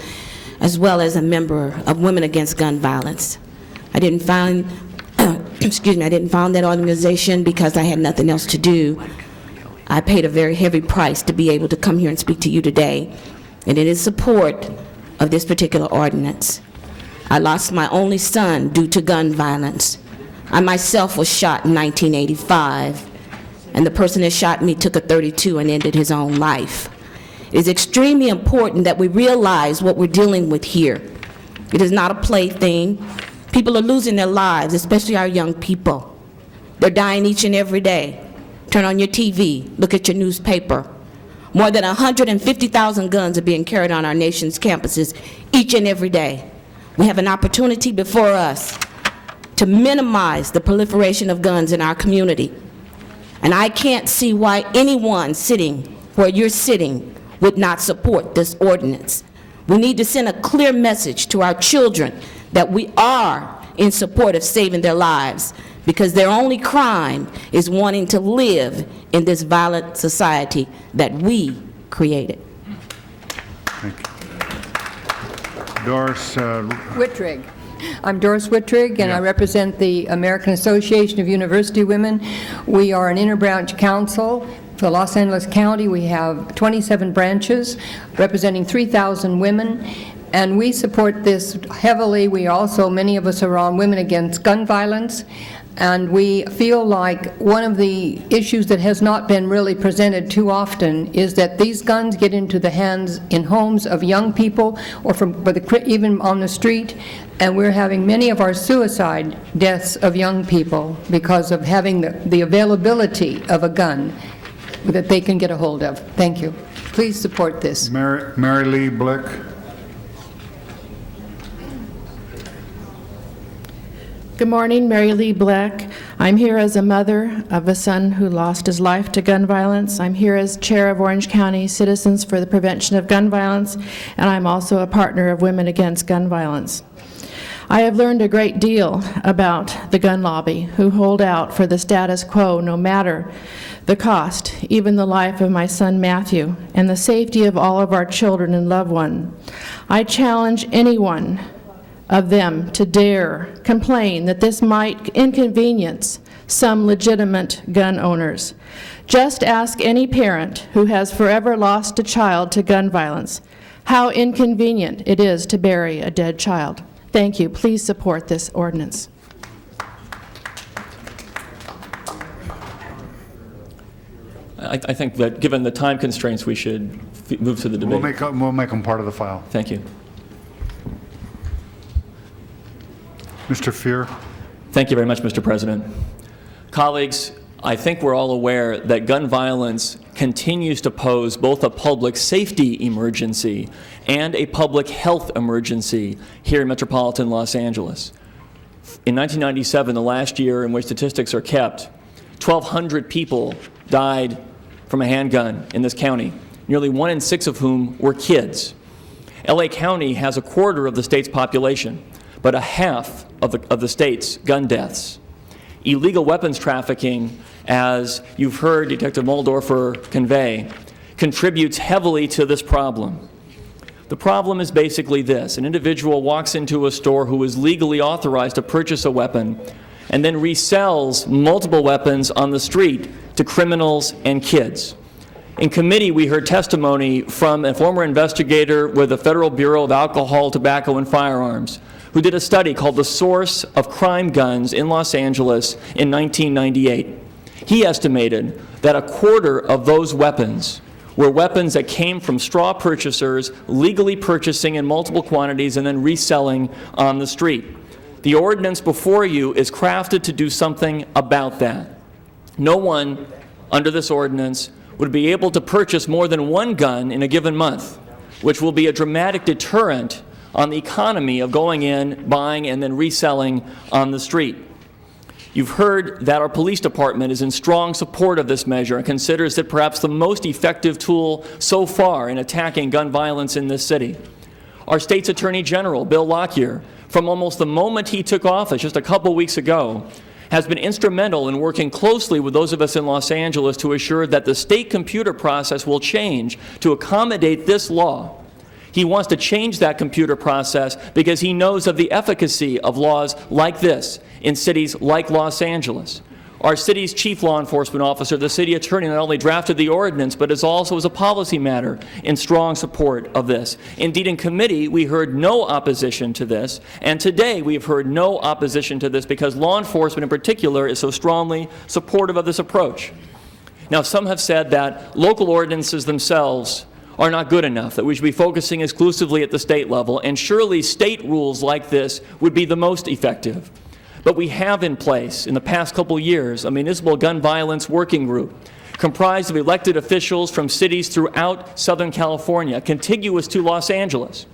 as well as a member of Women Against Gun Violence. I didn't found, I didn't found that organization because I had nothing else to do. I paid a very heavy price to be able to come here and speak to you today, and it is support of this particular ordinance. I lost my only son due to gun violence. I myself was shot in 1985, and the person that shot me took a .32 and ended his own life. It is extremely important that we realize what we're dealing with here. It is not a plaything. People are losing their lives, especially our young people. They're dying each and every day. Turn on your TV, look at your newspaper. More than 150,000 guns are being carried on our nation's campuses each and every day. We have an opportunity before us to minimize the proliferation of guns in our community. And I can't see why anyone sitting where you're sitting would not support this ordinance. We need to send a clear message to our children that we are in support of saving their lives, because their only crime is wanting to live in this violent society that we created. Thank you. Doris Wittrig. I'm Doris Wittrig, and I represent the American Association of University Women. We are an interbranch council for Los Angeles County. We have 27 branches representing 3,000 women, and we support this heavily. We also, many of us are on Women Against Gun Violence, and we feel like one of the issues that has not been really presented too often is that these guns get into the hands in homes of young people or even on the street, and we're having many of our suicide deaths of young people because of having the availability of a gun that they can get a hold of. Thank you. Please support this. Mary Lee Blick. Good morning, Mary Lee Black. I'm here as a mother of a son who lost his life to gun violence. I'm here as chair of Orange County Citizens for the Prevention of Gun Violence, and I'm also a partner of Women Against Gun Violence. I have learned a great deal about the gun lobby, who hold out for the status quo no matter the cost, even the life of my son Matthew, and the safety of all of our children and loved ones. I challenge anyone of them to dare complain that this might inconvenience some legitimate gun owners. Just ask any parent who has forever lost a child to gun violence how inconvenient it is to bury a dead child. Thank you. Please support this ordinance. I think that given the time constraints, we should move to the debate. We'll make them part of the file. Thank you. Mr. Fear. Thank you very much, Mr. President. Colleagues, I think we're all aware that gun violence continues to pose both a public safety emergency and a public health emergency here in metropolitan Los Angeles. In 1997, the last year in which statistics are kept, 1,200 people died from a handgun in this county, nearly 1 in 6 of whom were kids. LA County has a quarter of the state's population, but a half of the state's gun deaths. Illegal weapons trafficking, as you've heard Detective Muhldorfer convey, contributes heavily to this problem. The problem is basically this: an individual walks into a store who is legally authorized to purchase a weapon and then resells multiple weapons on the street to criminals and kids. In committee, we heard testimony from a former investigator with the Federal Bureau of Alcohol, Tobacco, and Firearms, who did a study called The Source of Crime Guns in Los Angeles in 1998. He estimated that a quarter of those weapons were weapons that came from straw purchasers legally purchasing in multiple quantities and then reselling on the street. The ordinance before you is crafted to do something about that. No one under this ordinance would be able to purchase more than one gun in a given month, which will be a dramatic deterrent on the economy of going in, buying, and then reselling on the street. You've heard that our police department is in strong support of this measure and considers it perhaps the most effective tool so far in attacking gun violence in this city. Our state's Attorney General, Bill Lockyer, from almost the moment he took office just a couple weeks ago, has been instrumental in working closely with those of us in Los Angeles to assure that the state computer process will change to accommodate this law. He wants to change that computer process because he knows of the efficacy of laws like this in cities like Los Angeles. Our city's chief law enforcement officer, the city attorney, not only drafted the ordinance, but is also, as a policy matter, in strong support of this. Indeed, in committee, we heard no opposition to this, and today we have heard no opposition to this because law enforcement in particular is so strongly supportive of this approach. Now, some have said that local ordinances themselves are not good enough, that we should be focusing exclusively at the state level, and surely state rules like this would be the most effective. But we have in place, in the past couple years, a municipal gun violence working group comprised of elected officials from cities throughout Southern California, contiguous to Los Angeles.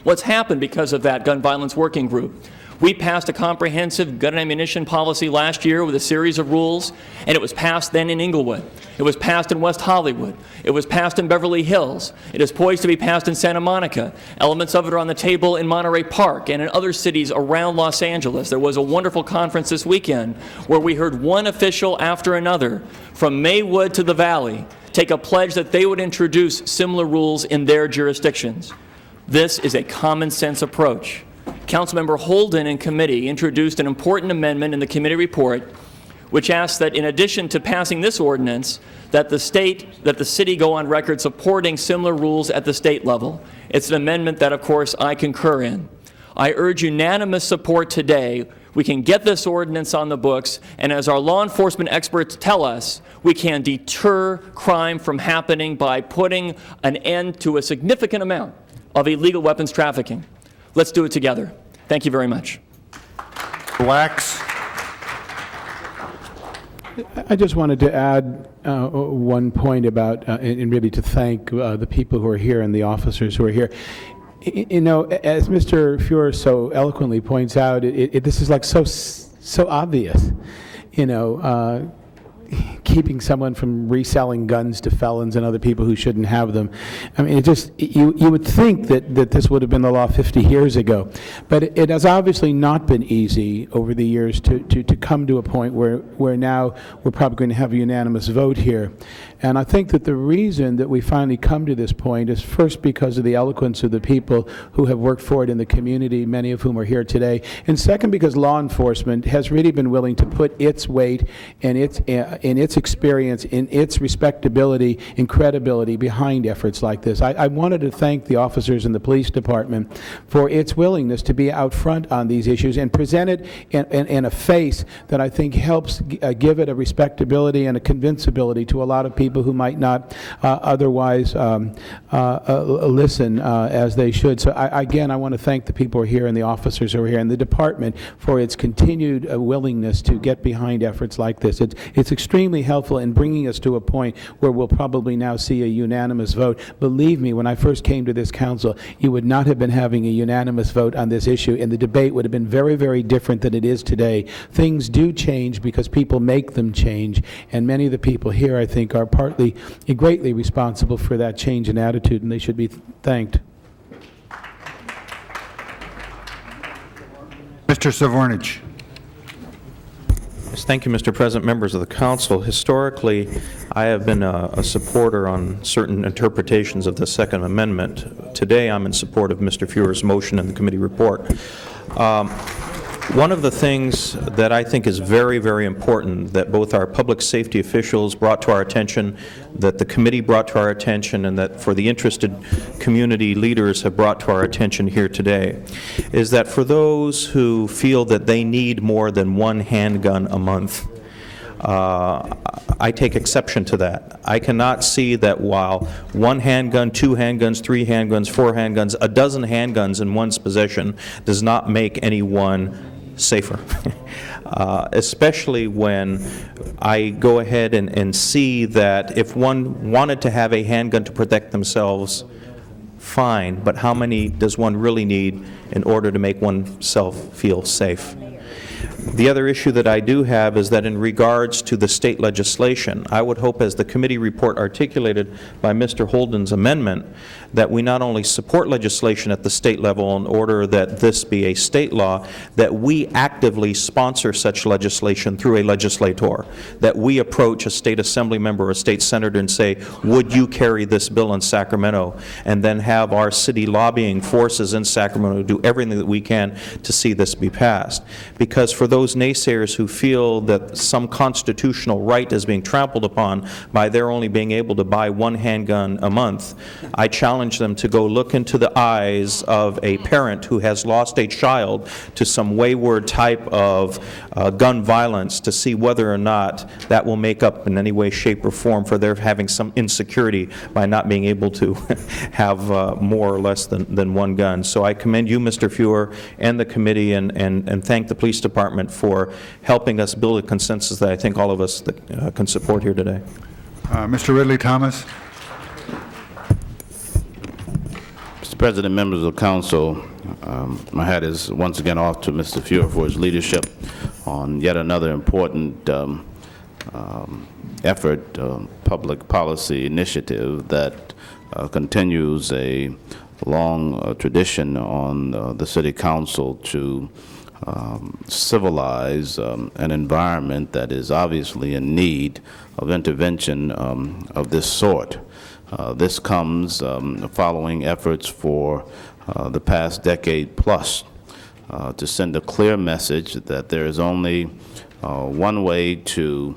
What's happened because of that gun violence working group? We passed a comprehensive gun and ammunition policy last year with a series of rules, and it was passed then in Inglewood. It was passed in West Hollywood. It was passed in Beverly Hills. It is poised to be passed in Santa Monica. Elements of it are on the table in Monterey Park and in other cities around Los Angeles. There was a wonderful conference this weekend where we heard one official after another, from Maywood to the Valley, take a pledge that they would introduce similar rules in their jurisdictions. This is a common sense approach. Councilmember Holden and committee introduced an important amendment in the committee report which asks that in addition to passing this ordinance, that the city go on record supporting similar rules at the state level. It's an amendment that, of course, I concur in. I urge unanimous support today. We can get this ordinance on the books, and as our law enforcement experts tell us, we can deter crime from happening by putting an end to a significant amount of illegal weapons trafficking. Let's do it together. Thank you very much. Wax. I just wanted to add one point about, and really to thank the people who are here and the officers who are here. You know, as Mr. Fuhr so eloquently points out, this is like so obvious. You know, keeping someone from reselling guns to felons and other people who shouldn't have them. I mean, you would think that this would have been the law 50 years ago. But it has obviously not been easy over the years to come to a point where now we're probably going to have a unanimous vote here. And I think that the reason that we finally come to this point is first because of the eloquence of the people who have worked for it in the community, many of whom are here today, and second because law enforcement has really been willing to put its weight and its experience, in its respectability and credibility behind efforts like this. I wanted to thank the officers in the police department for its willingness to be out front on these issues and present it in a face that I think helps give it a respectability and a convincibility to a lot of people who might not otherwise listen as they should. So again, I want to thank the people who are here and the officers who are here and the department for its continued willingness to get behind efforts like this. It's extremely helpful in bringing us to a point where we'll probably now see a unanimous vote. Believe me, when I first came to this council, you would not have been having a unanimous vote on this issue, and the debate would have been very, very different than it is today. Things do change because people make them change, and many of the people here, I think, are partly greatly responsible for that change in attitude, and they should be thanked. Mr. Savornich. Yes, thank you, Mr. President, members of the council. Historically, I have been a supporter on certain interpretations of the Second Amendment. Today, I'm in support of Mr. Fuhr's motion in the committee report. One of the things that I think is very, very important that both our public safety officials brought to our attention, that the committee brought to our attention, and that for the interested community leaders have brought to our attention here today, is that for those who feel that they need more than one handgun a month, I take exception to that. I cannot see that while one handgun, two handguns, three handguns, four handguns, a dozen handguns in one's possession does not make anyone safer. Especially when I go ahead and see that if one wanted to have a handgun to protect themselves, fine, but how many does one really need in order to make oneself feel safe? The other issue that I do have is that in regards to the state legislation, I would hope, as the committee report articulated by Mr. Holden's amendment, that we not only support legislation at the state level in order that this be a state law, that we actively sponsor such legislation through a legislator, that we approach a state assembly member or a state senator and say, would you carry this bill in Sacramento, and then have our city lobbying forces in Sacramento do everything that we can to see this be passed. Because for those naysayers who feel that some constitutional right is being trampled upon by their only being able to buy one handgun a month, I challenge them to go look into the eyes of a parent who has lost a child to some wayward type of gun violence to see whether or not that will make up in any way, shape, or form for their having some insecurity by not being able to have more or less than one gun. So I commend you, Mr. Fuhr, and the committee, and thank the police department for helping us build a consensus that I think all of us can support here today. Mr. Ridley Thomas. Mr. President, members of the council, my hat is once again off to Mr. Fuhrer for his leadership on yet another important effort, public policy initiative that continues a long tradition on the City Council to civilize an environment that is obviously in need of intervention of this sort. This comes following efforts for the past decade plus to send a clear message that there is only one way to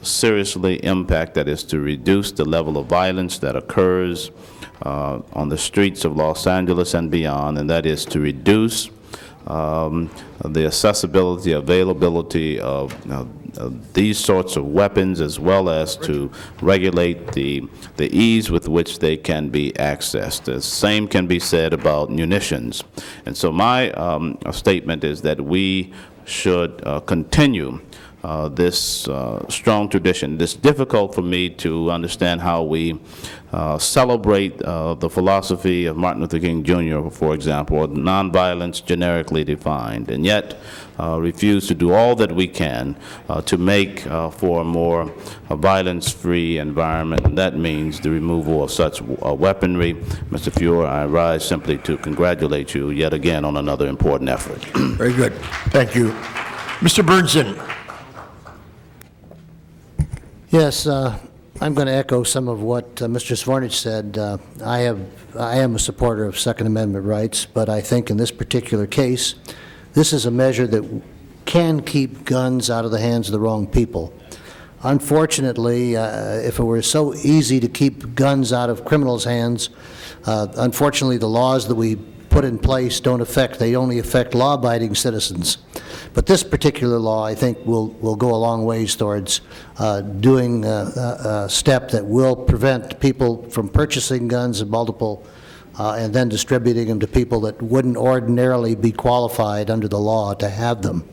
seriously impact, that is to reduce the level of violence that occurs on the streets of Los Angeles and beyond, and that is to reduce the accessibility, availability of these sorts of weapons, as well as to regulate the ease with which they can be accessed. The same can be said about munitions. And so my statement is that we should continue this strong tradition. It's difficult for me to understand how we celebrate the philosophy of Martin Luther King Jr., for example, or nonviolence generically defined, and yet refuse to do all that we can to make for a more violence-free environment, and that means the removal of such weaponry. Mr. Fuhrer, I rise simply to congratulate you yet again on another important effort. Very good. Thank you. Mr. Bernsen. Yes, I'm going to echo some of what Mr. Zvornich said. I am a supporter of Second Amendment rights, but I think in this particular case, this is a measure that can keep guns out of the hands of the wrong people. Unfortunately, if it were so easy to keep guns out of criminals' hands, unfortunately the laws that we put in place they only affect law-abiding citizens. But this particular law, I think, will go a long ways towards doing a step that will prevent people from purchasing guns in multiple and then distributing them to people that wouldn't ordinarily be qualified under the law to have them.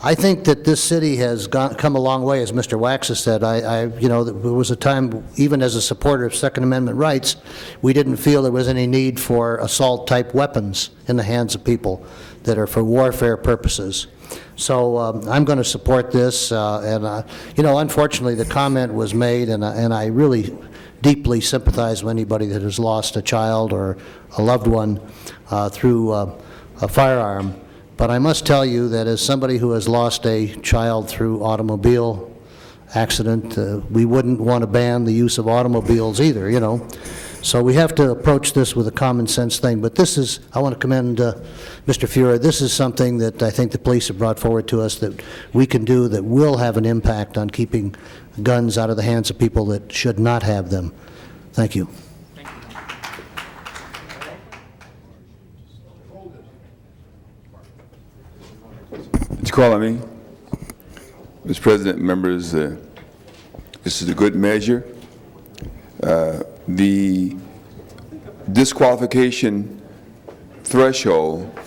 I think that this city has come a long way, as Mr. Wax has said. There was a time, even as a supporter of Second Amendment rights, we didn't feel there was any need for assault-type weapons in the hands of people that are for warfare purposes. So I'm going to support this, unfortunately the comment was made, and I really deeply sympathize with anybody that has lost a child or a loved one through a firearm. But I must tell you that as somebody who has lost a child through automobile accident, we wouldn't want to ban the use of automobiles either, So we have to approach this with a common sense thing. But this is, I want to commend Mr. Fuhrer. This is something that I think the police have brought forward to us that we can do that will have an impact on keeping guns out of the hands of people that should not have them. Thank you. Did you call on me? Mr. President, members, this is a good measure. The disqualification threshold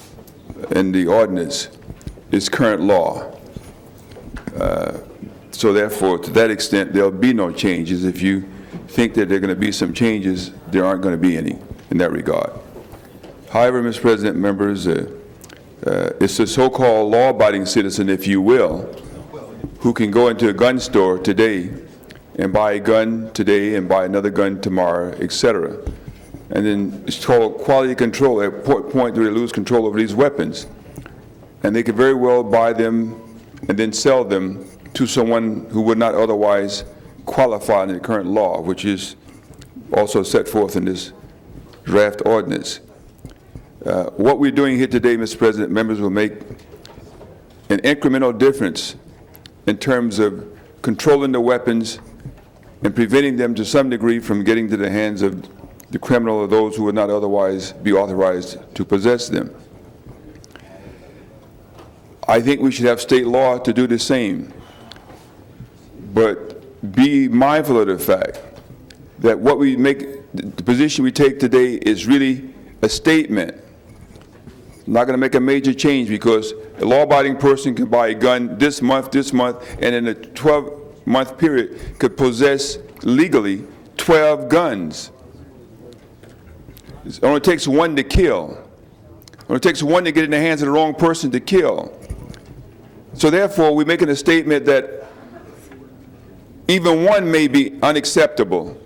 in the ordinance is current law. So therefore, to that extent, there'll be no changes. If you think that there are going to be some changes, there aren't going to be any in that regard. However, Mr. President, members, it's the so-called law-abiding citizen, if you will, who can go into a gun store today and buy a gun today and buy another gun tomorrow, etc. And then it's called quality control. At what point do they lose control over these weapons? And they could very well buy them and then sell them to someone who would not otherwise qualify in the current law, which is also set forth in this draft ordinance. What we're doing here today, Mr. President, members, will make an incremental difference in terms of controlling the weapons and preventing them to some degree from getting to the hands of the criminal or those who would not otherwise be authorized to possess them. I think we should have state law to do the same, but be mindful of the fact that what we make, the position we take today is really a statement. Not going to make a major change because a law-abiding person can buy a gun this month, and in a 12 12-month period could possess legally 12 guns. It only takes one to kill. It only takes one to get in the hands of the wrong person to kill. So therefore, we're making a statement that even one may be unacceptable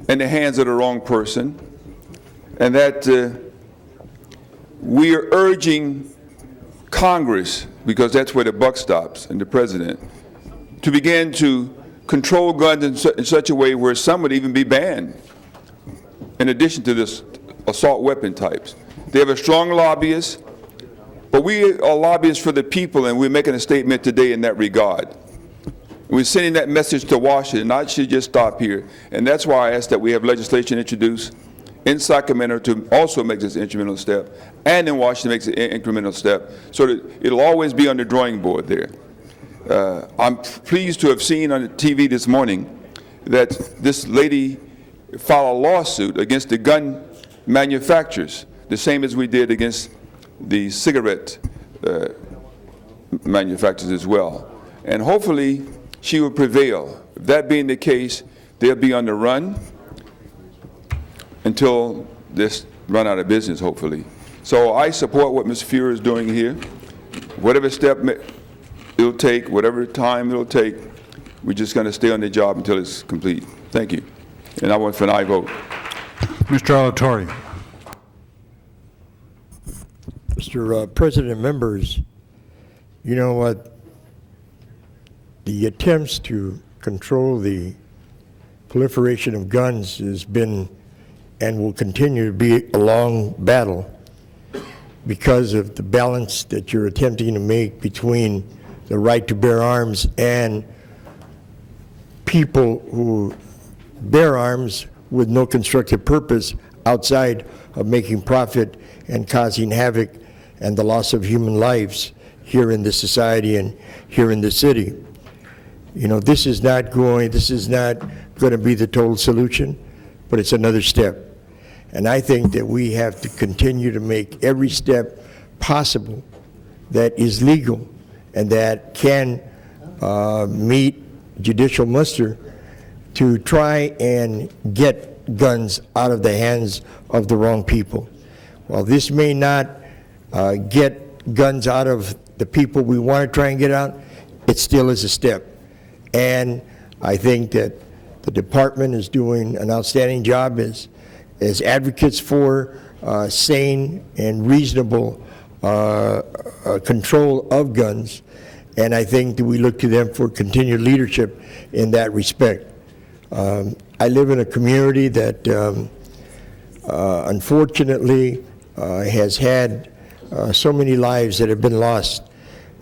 in the hands of the wrong person, and that we are urging Congress, because that's where the buck stops, and the President, to begin to control guns in such a way where some would even be banned, in addition to this assault weapon types. They have a strong lobbyist, but we are lobbyists for the people, and we're making a statement today in that regard. We're sending that message to Washington, not should just stop here. And that's why I asked that we have legislation introduced in Sacramento to also make this incremental step, and in Washington makes an incremental step, so that it'll always be on the drawing board there. I'm pleased to have seen on the TV this morning that this lady filed a lawsuit against the gun manufacturers, the same as we did against the cigarette manufacturers as well. And hopefully she will prevail. If that being the case, they'll be on the run until this run out of business, hopefully. So I support what Ms. Fuhrer is doing here. Whatever step it'll take, whatever time it'll take, we're just going to stay on the job until it's complete. Thank you. And I want for an aye vote. Mr. Alatorre. Mr. President, members, you know what? The attempts to control the proliferation of guns has been and will continue to be a long battle because of the balance that you're attempting to make between the right to bear arms and people who bear arms with no constructive purpose outside of making profit and causing havoc and the loss of human lives here in this society and here in the city. You know, this is not going to be the total solution, but it's another step. And I think that we have to continue to make every step possible that is legal and that can meet judicial muster to try and get guns out of the hands of the wrong people. While this may not get guns out of the people we want to try and get out, it still is a step. And I think that the department is doing an outstanding job as advocates for sane and reasonable control of guns. And I think that we look to them for continued leadership in that respect. I live in a community that unfortunately has had so many lives that have been lost,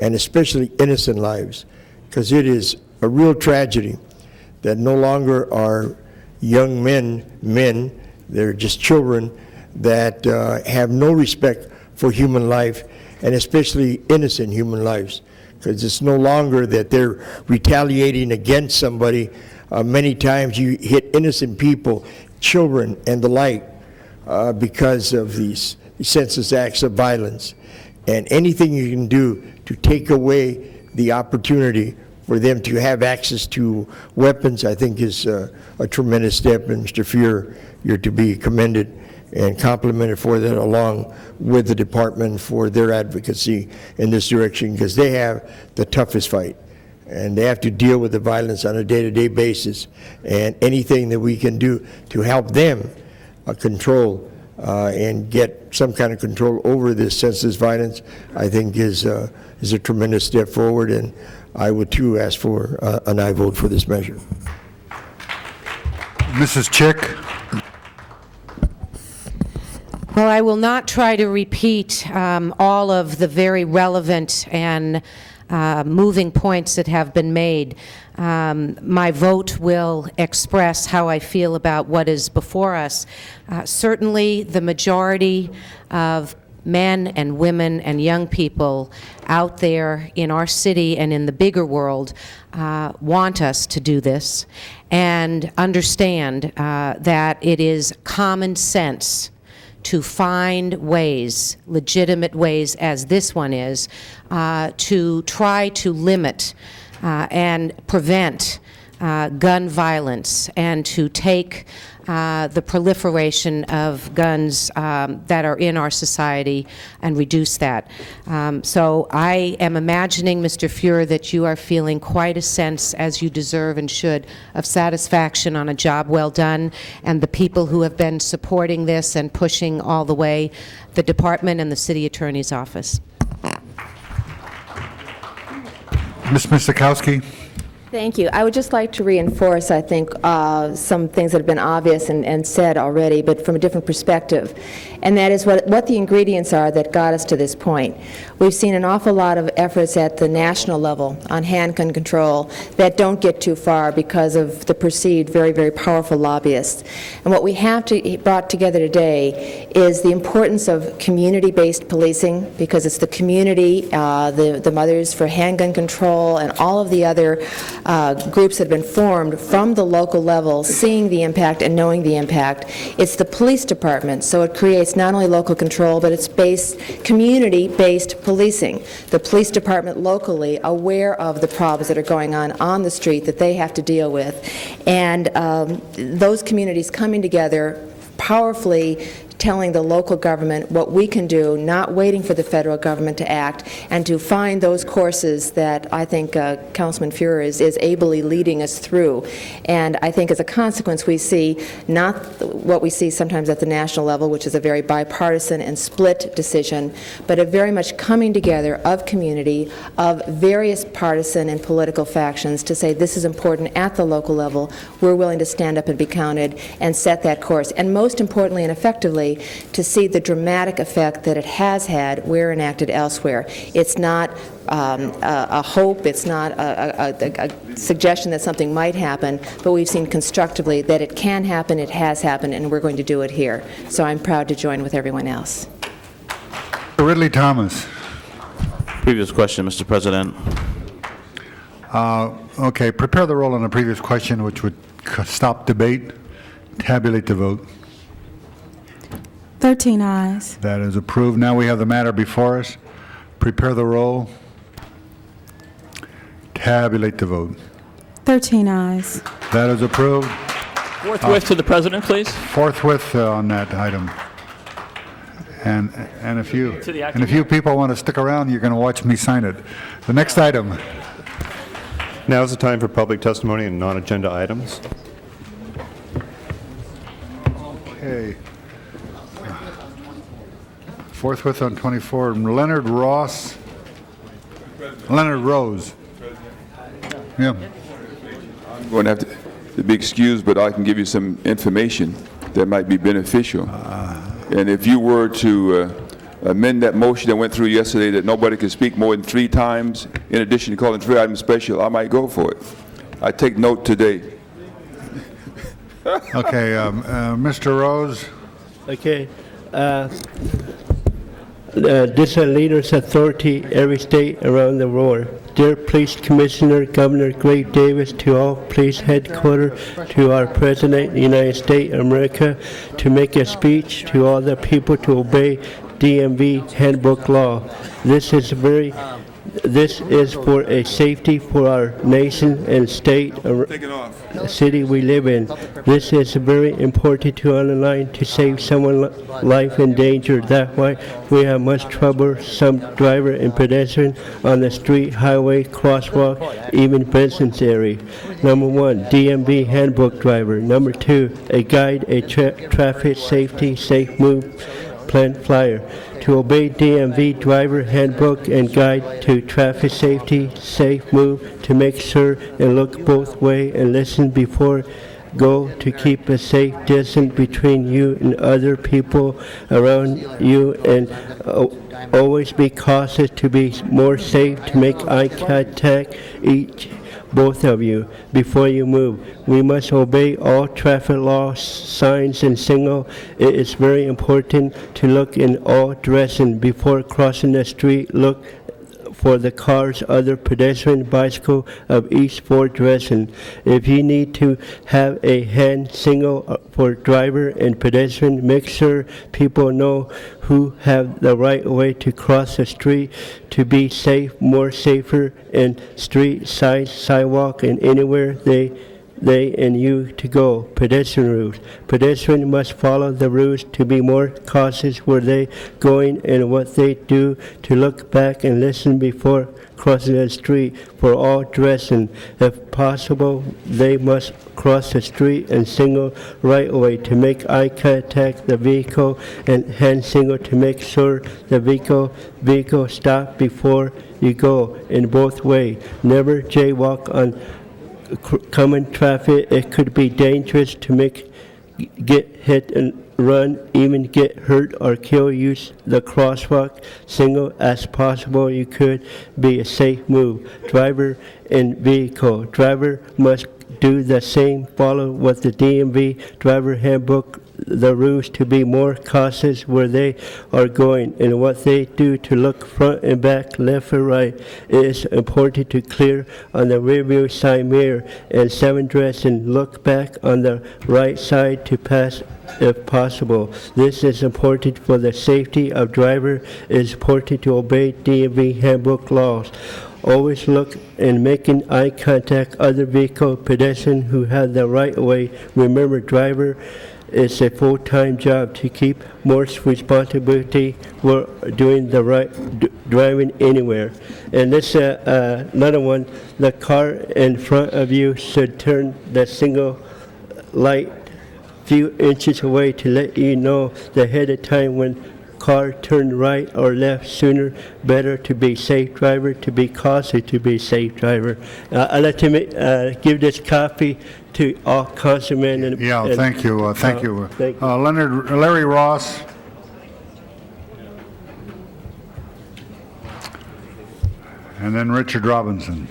and especially innocent lives, because it is a real tragedy that no longer are young men, they're just children that have no respect for human life, and especially innocent human lives, because it's no longer that they're retaliating against somebody. Many times you hit innocent people, children and the like, because of these senseless acts of violence. And anything you can do to take away the opportunity for them to have access to weapons, I think is a tremendous step. And Mr. Fuhrer, you're to be commended and complimented for that, along with the department for their advocacy in this direction, because they have the toughest fight. And they have to deal with the violence on a day-to-day basis. And anything that we can do to help them control and get some kind of control over this senseless violence, I think is a tremendous step forward. And I would too ask for an aye vote for this measure. Mrs. Chick. Well, I will not try to repeat all of the very relevant and moving points that have been made. My vote will express how I feel about what is before us. Certainly, the majority of men and women and young people out there in our city and in the bigger world want us to do this and understand that it is common sense to find ways, legitimate ways as this one is, to try to limit and prevent gun violence, and to take the proliferation of guns that are in our society and reduce that. So I am imagining, Mr. Fuhrer, that you are feeling quite a sense, as you deserve and should, of satisfaction on a job well done, and the people who have been supporting this and pushing all the way, the department and the city attorney's office. Ms. Misakowski? Thank you. I would just like to reinforce, I think, some things that have been obvious and said already, but from a different perspective. And that is what the ingredients are that got us to this point. We've seen an awful lot of efforts at the national level on handgun control that don't get too far because of the perceived very, very powerful lobbyists. And what we have brought together today is the importance of community-based policing, because it's the community, the Mothers for Handgun Control, and all of the other groups that have been formed from the local level, seeing the impact and knowing the impact. It's the police department, so it creates not only local control, but it's community-based policing. The police department locally aware of the problems that are going on the street that they have to deal with, and those communities coming together powerfully telling the local government what we can do, not waiting for the federal government to act, and to find those courses that I think Councilman Fuhrer is ably leading us through. And I think as a consequence we see not what we see sometimes at the national level, which is a very bipartisan and split decision, but a very much coming together of community, of various partisan and political factions to say this is important at the local level. We're willing to stand up and be counted and set that course. And most importantly and effectively, to see the dramatic effect that it has had where enacted elsewhere. It's not a hope, it's not a suggestion that something might happen, but we've seen constructively that it can happen, it has happened, and we're going to do it here. So I'm proud to join with everyone else. Ridley Thomas. Previous question, Mr. President. Okay, prepare the roll on the previous question, which would stop debate. Tabulate the vote. 13 ayes. That is approved. Now we have the matter before us. Prepare the roll. Tabulate the vote. 13 ayes. That is approved. Forthwith to the President, please. Forthwith on that item. And if you people want to stick around, you're going to watch me sign it. The next item. Now is the time for public testimony and non-agenda items. Okay. Forthwith on 24, Leonard Rose. Yeah. I'm going to have to be excused, but I can give you some information that might be beneficial. And if you were to amend that motion that went through yesterday that nobody could speak more than 3 times, in addition to calling 3 items special, I might go for it. I take note today. Okay, Mr. Rose. Okay. This Leaders Authority, every state around the world. Dear Police Commissioner, Governor Greg Davis, to all police headquarters, to our President of the United States of America, to make a speech to all the people to obey DMV handbook law. This is for a safety for our nation and state, city we live in. This is very important to underline to save someone's life in danger. That's why we have much trouble, some driver and pedestrian on the street, highway, crosswalk, even business area. Number 1, DMV handbook driver. Number 2, a guide, a traffic safety, safe move plan flyer. To obey DMV driver handbook and guide to traffic safety, safe move, to make sure and look both way and listen before go, to keep a safe distance between you and other people around you, and always be cautious to be more safe, to make eye contact both of you before you move. We must obey all traffic laws, signs, and signals. It is very important to look in all directions before crossing the street. Look for the cars, other pedestrian, bicycle of each sport dressing. If you need to have a hand signal for driver and pedestrian, make sure people know who have the right way to cross the street to be safe, more safer in street, side, sidewalk, and anywhere they and you to go. Pedestrian rules. Pedestrians must follow the rules to be more cautious where they going and what they do, to look back and listen before crossing the street. For all dressing, if possible, they must cross the street and signal right away to make eye contact the vehicle and hand signal to make sure the vehicle stop before you go in both ways. Never jaywalk on common traffic. It could be dangerous to get hit and run, even get hurt or kill. Use the crosswalk signal as possible. You could be a safe move. Driver and vehicle. Driver must do the same. Follow what the DMV driver handbook, the rules to be more cautious where they are going and what they do to look front and back, left or right. It is important to clear on the rearview side mirror and 7 dress and look back on the right side to pass if possible. This is important for the safety of driver. It is important to obey DMV handbook laws. Always look and making eye contact other vehicle pedestrian who have the right way. Remember, driver, it's a full-time job to keep more responsibility for doing the right driving anywhere. And this another one, the car in front of you should turn the signal light few inches away to let you know the ahead of time when car turn right or left sooner. Better to be safe driver, to be cautious, to be safe driver. I'd like to give this copy to all councilmen. And, thank you. Thank you. Thank you. Larry Ross. And then Richard Robinson.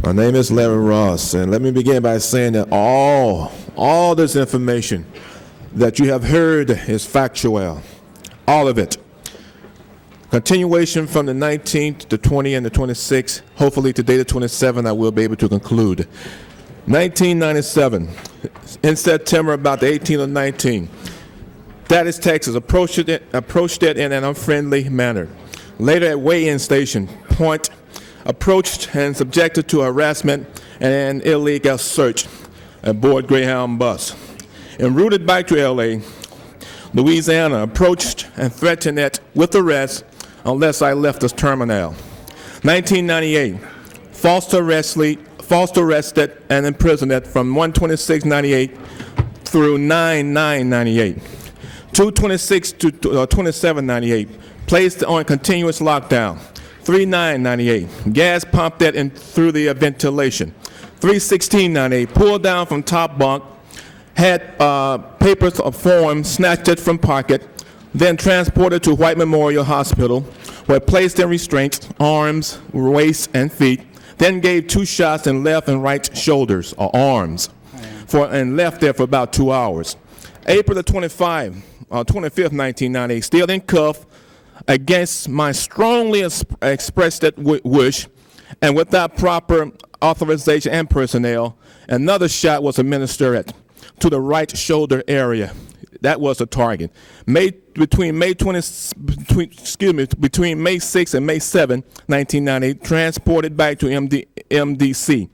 My name is Larry Ross, and let me begin by saying that all this information that you have heard is factual, all of it. Continuation from the 19th, the 20th, and the 26th. Hopefully today, the 27th, I will be able to conclude. 1997, in September, about the 18th or 19th, Dallas, Texas approached it in an unfriendly manner. Later at weigh-in station, Point approached and subjected to harassment and an illegal search aboard Greyhound bus. En route back to L.A., Louisiana approached and threatened it with arrest unless I left the terminal. 1998, falsely arrested and imprisoned from 1/26/98 through 9/9/98. 2/26 to 27/98, placed on continuous lockdown. 3/9/98, gas pumped in through the ventilation. 3/16/98, pulled down from top bunk, had papers of form snatched it from pocket, then transported to White Memorial Hospital, where placed in restraints, arms, waist, and feet, then gave 2 shots in left and right shoulders or arms, and left there for about 2 hours. April the 25th, 1998, still in cuffs, against my strongly expressed wish and without proper authorization and personnel, another shot was administered to the right shoulder area. That was the target. Between May 6 and May 7, 1998, transported back to MDC.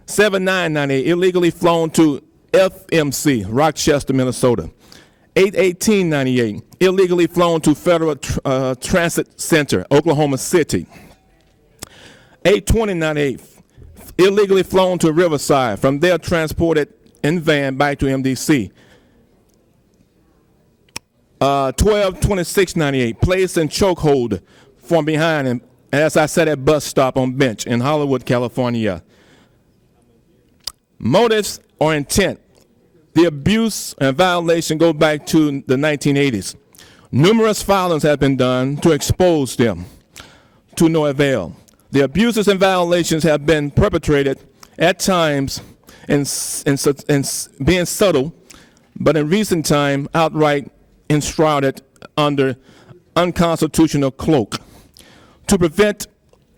7/9/98, illegally flown to FMC, Rochester, Minnesota. 8/18/98, illegally flown to Federal Transit Center, Oklahoma City. 8/20/98, illegally flown to Riverside. From there, transported in van back to MDC. 12/26/98, placed in chokehold from behind, and as I said, at bus stop on bench in Hollywood, California. Motives or intent. The abuse and violation go back to the 1980s. Numerous filings have been done to expose them to no avail. The abuses and violations have been perpetrated at times and being subtle, but in recent time outright enshrouded under unconstitutional cloak to prevent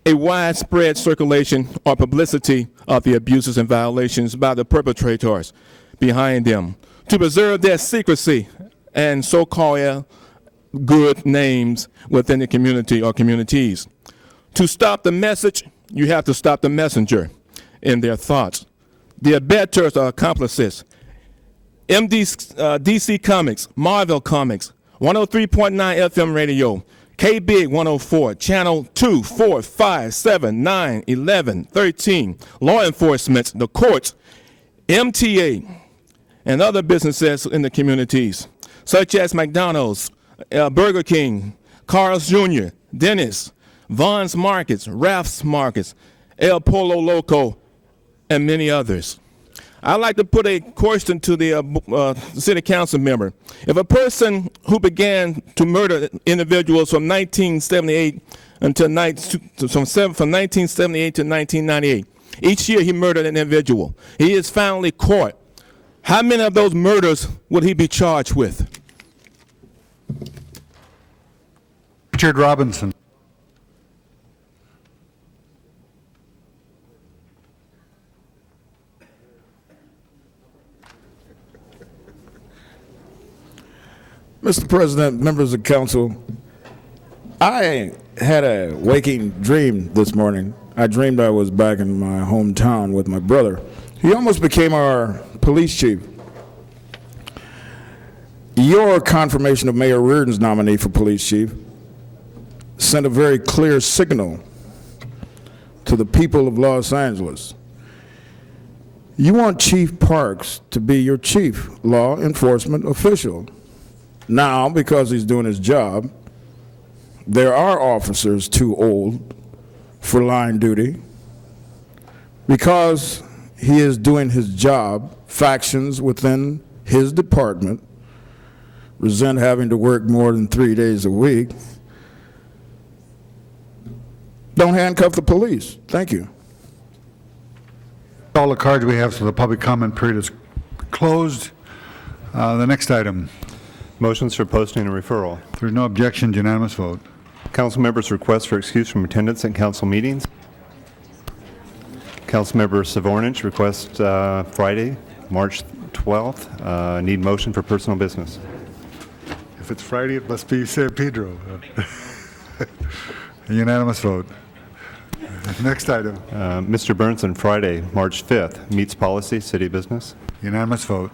a widespread circulation or publicity of the abuses and violations by the perpetrators behind them, to preserve their secrecy and so-called good names within the community or communities. To stop the message, you have to stop the messenger in their thoughts. The abettors are accomplices. DC Comics, Marvel Comics, 103.9 FM radio, K-Big 104, Channel 2, 4, 5, 7, 9, 11, 13, law enforcement, the courts, MTA, and other businesses in the communities, such as McDonald's, Burger King, Carl's Jr., Dennis, Vaughn's Markets, Ralph's Markets, El Polo Loco, and many others. I'd like to put a question to the city council member. If a person who began to murder individuals from 1978 until from 1978 to 1998, each year he murdered an individual, he is finally caught, how many of those murders would he be charged with? Richard Robinson. Mr. President, members of council, I had a waking dream this morning. I dreamed I was back in my hometown with my brother. He almost became our police chief. Your confirmation of Mayor Reardon's nominee for police chief sent a very clear signal to the people of Los Angeles. You want Chief Parks to be your chief law enforcement official. Now, because he's doing his job, there are officers too old for line duty. Because he is doing his job, factions within his department resent having to work more than 3 days a week. Don't handcuff the police. Thank you. All the cards we have, so the public comment period is closed. The next item. Motions for posting and referral. If there's no objections, unanimous vote. Council members' request for excuse from attendance at council meetings. Councilmember Savornich requests Friday, March 12th. Need motion for personal business. If it's Friday, it must be San Pedro. Unanimous vote. Next item. Mr. Burnson, Friday, March 5th. Meets policy, city business. Unanimous vote.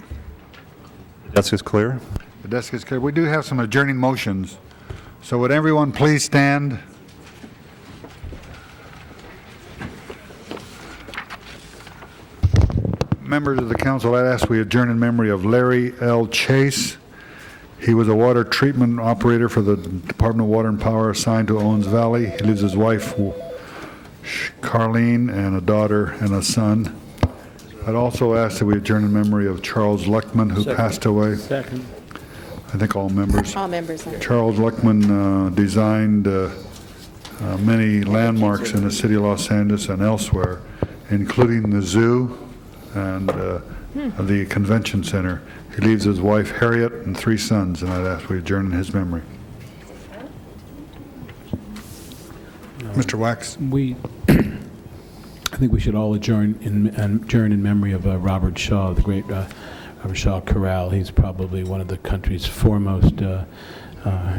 The desk is clear. The desk is clear. We do have some adjourning motions. So would everyone please stand? Members of the council, I'd ask we adjourn in memory of Larry L. Chase. He was a water treatment operator for the Department of Water and Power assigned to Owens Valley. He leaves his wife, Carlene, and a daughter and a son. I'd also ask that we adjourn in memory of Charles Luckman, who passed away. Second. I think all members. All members. Charles Luckman designed many landmarks in the city of Los Angeles and elsewhere, including the zoo and the convention center. He leaves his wife Harriet and 3 sons, and I'd ask we adjourn in his memory. Mr. Wax? I think we should all adjourn in memory of Robert Shaw, the great Robert Shaw Corral. He's probably one of the country's foremost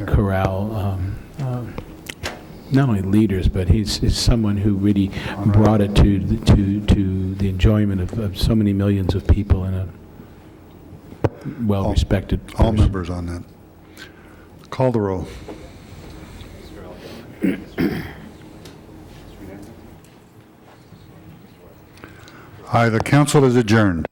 corral, not only leaders, but he's someone who really brought it to the enjoyment of so many millions of people in a well-respected All members on that. Call the roll. Aye, the council is adjourned.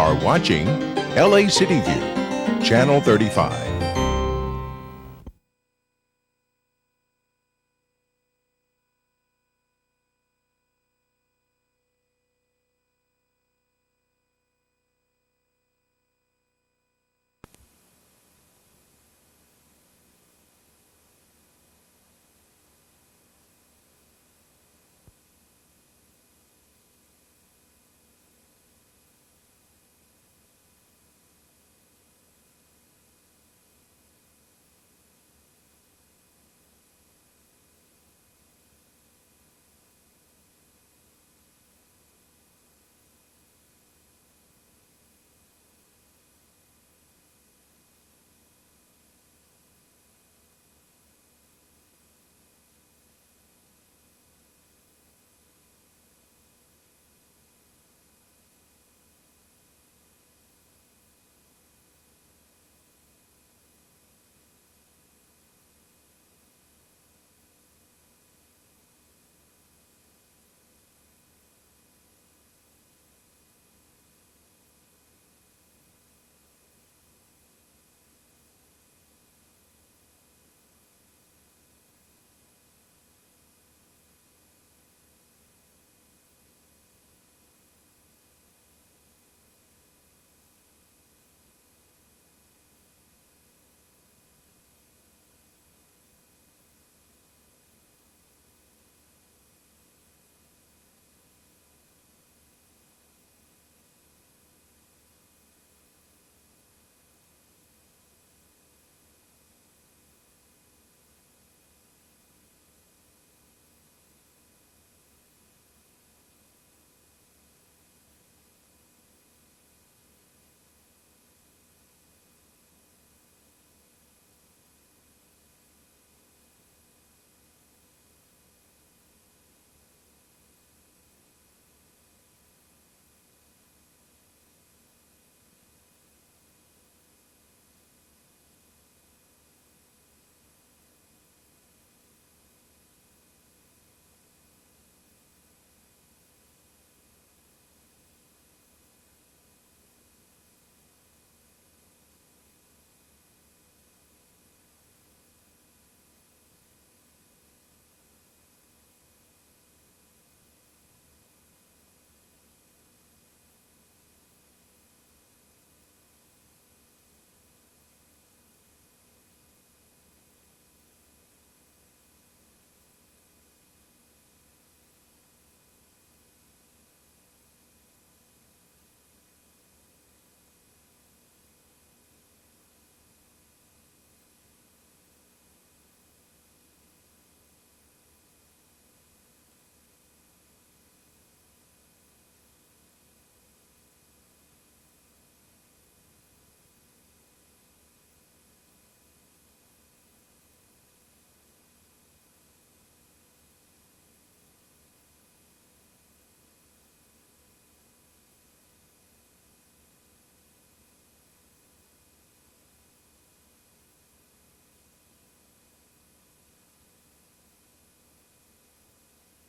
are watching LA City View, Channel 35.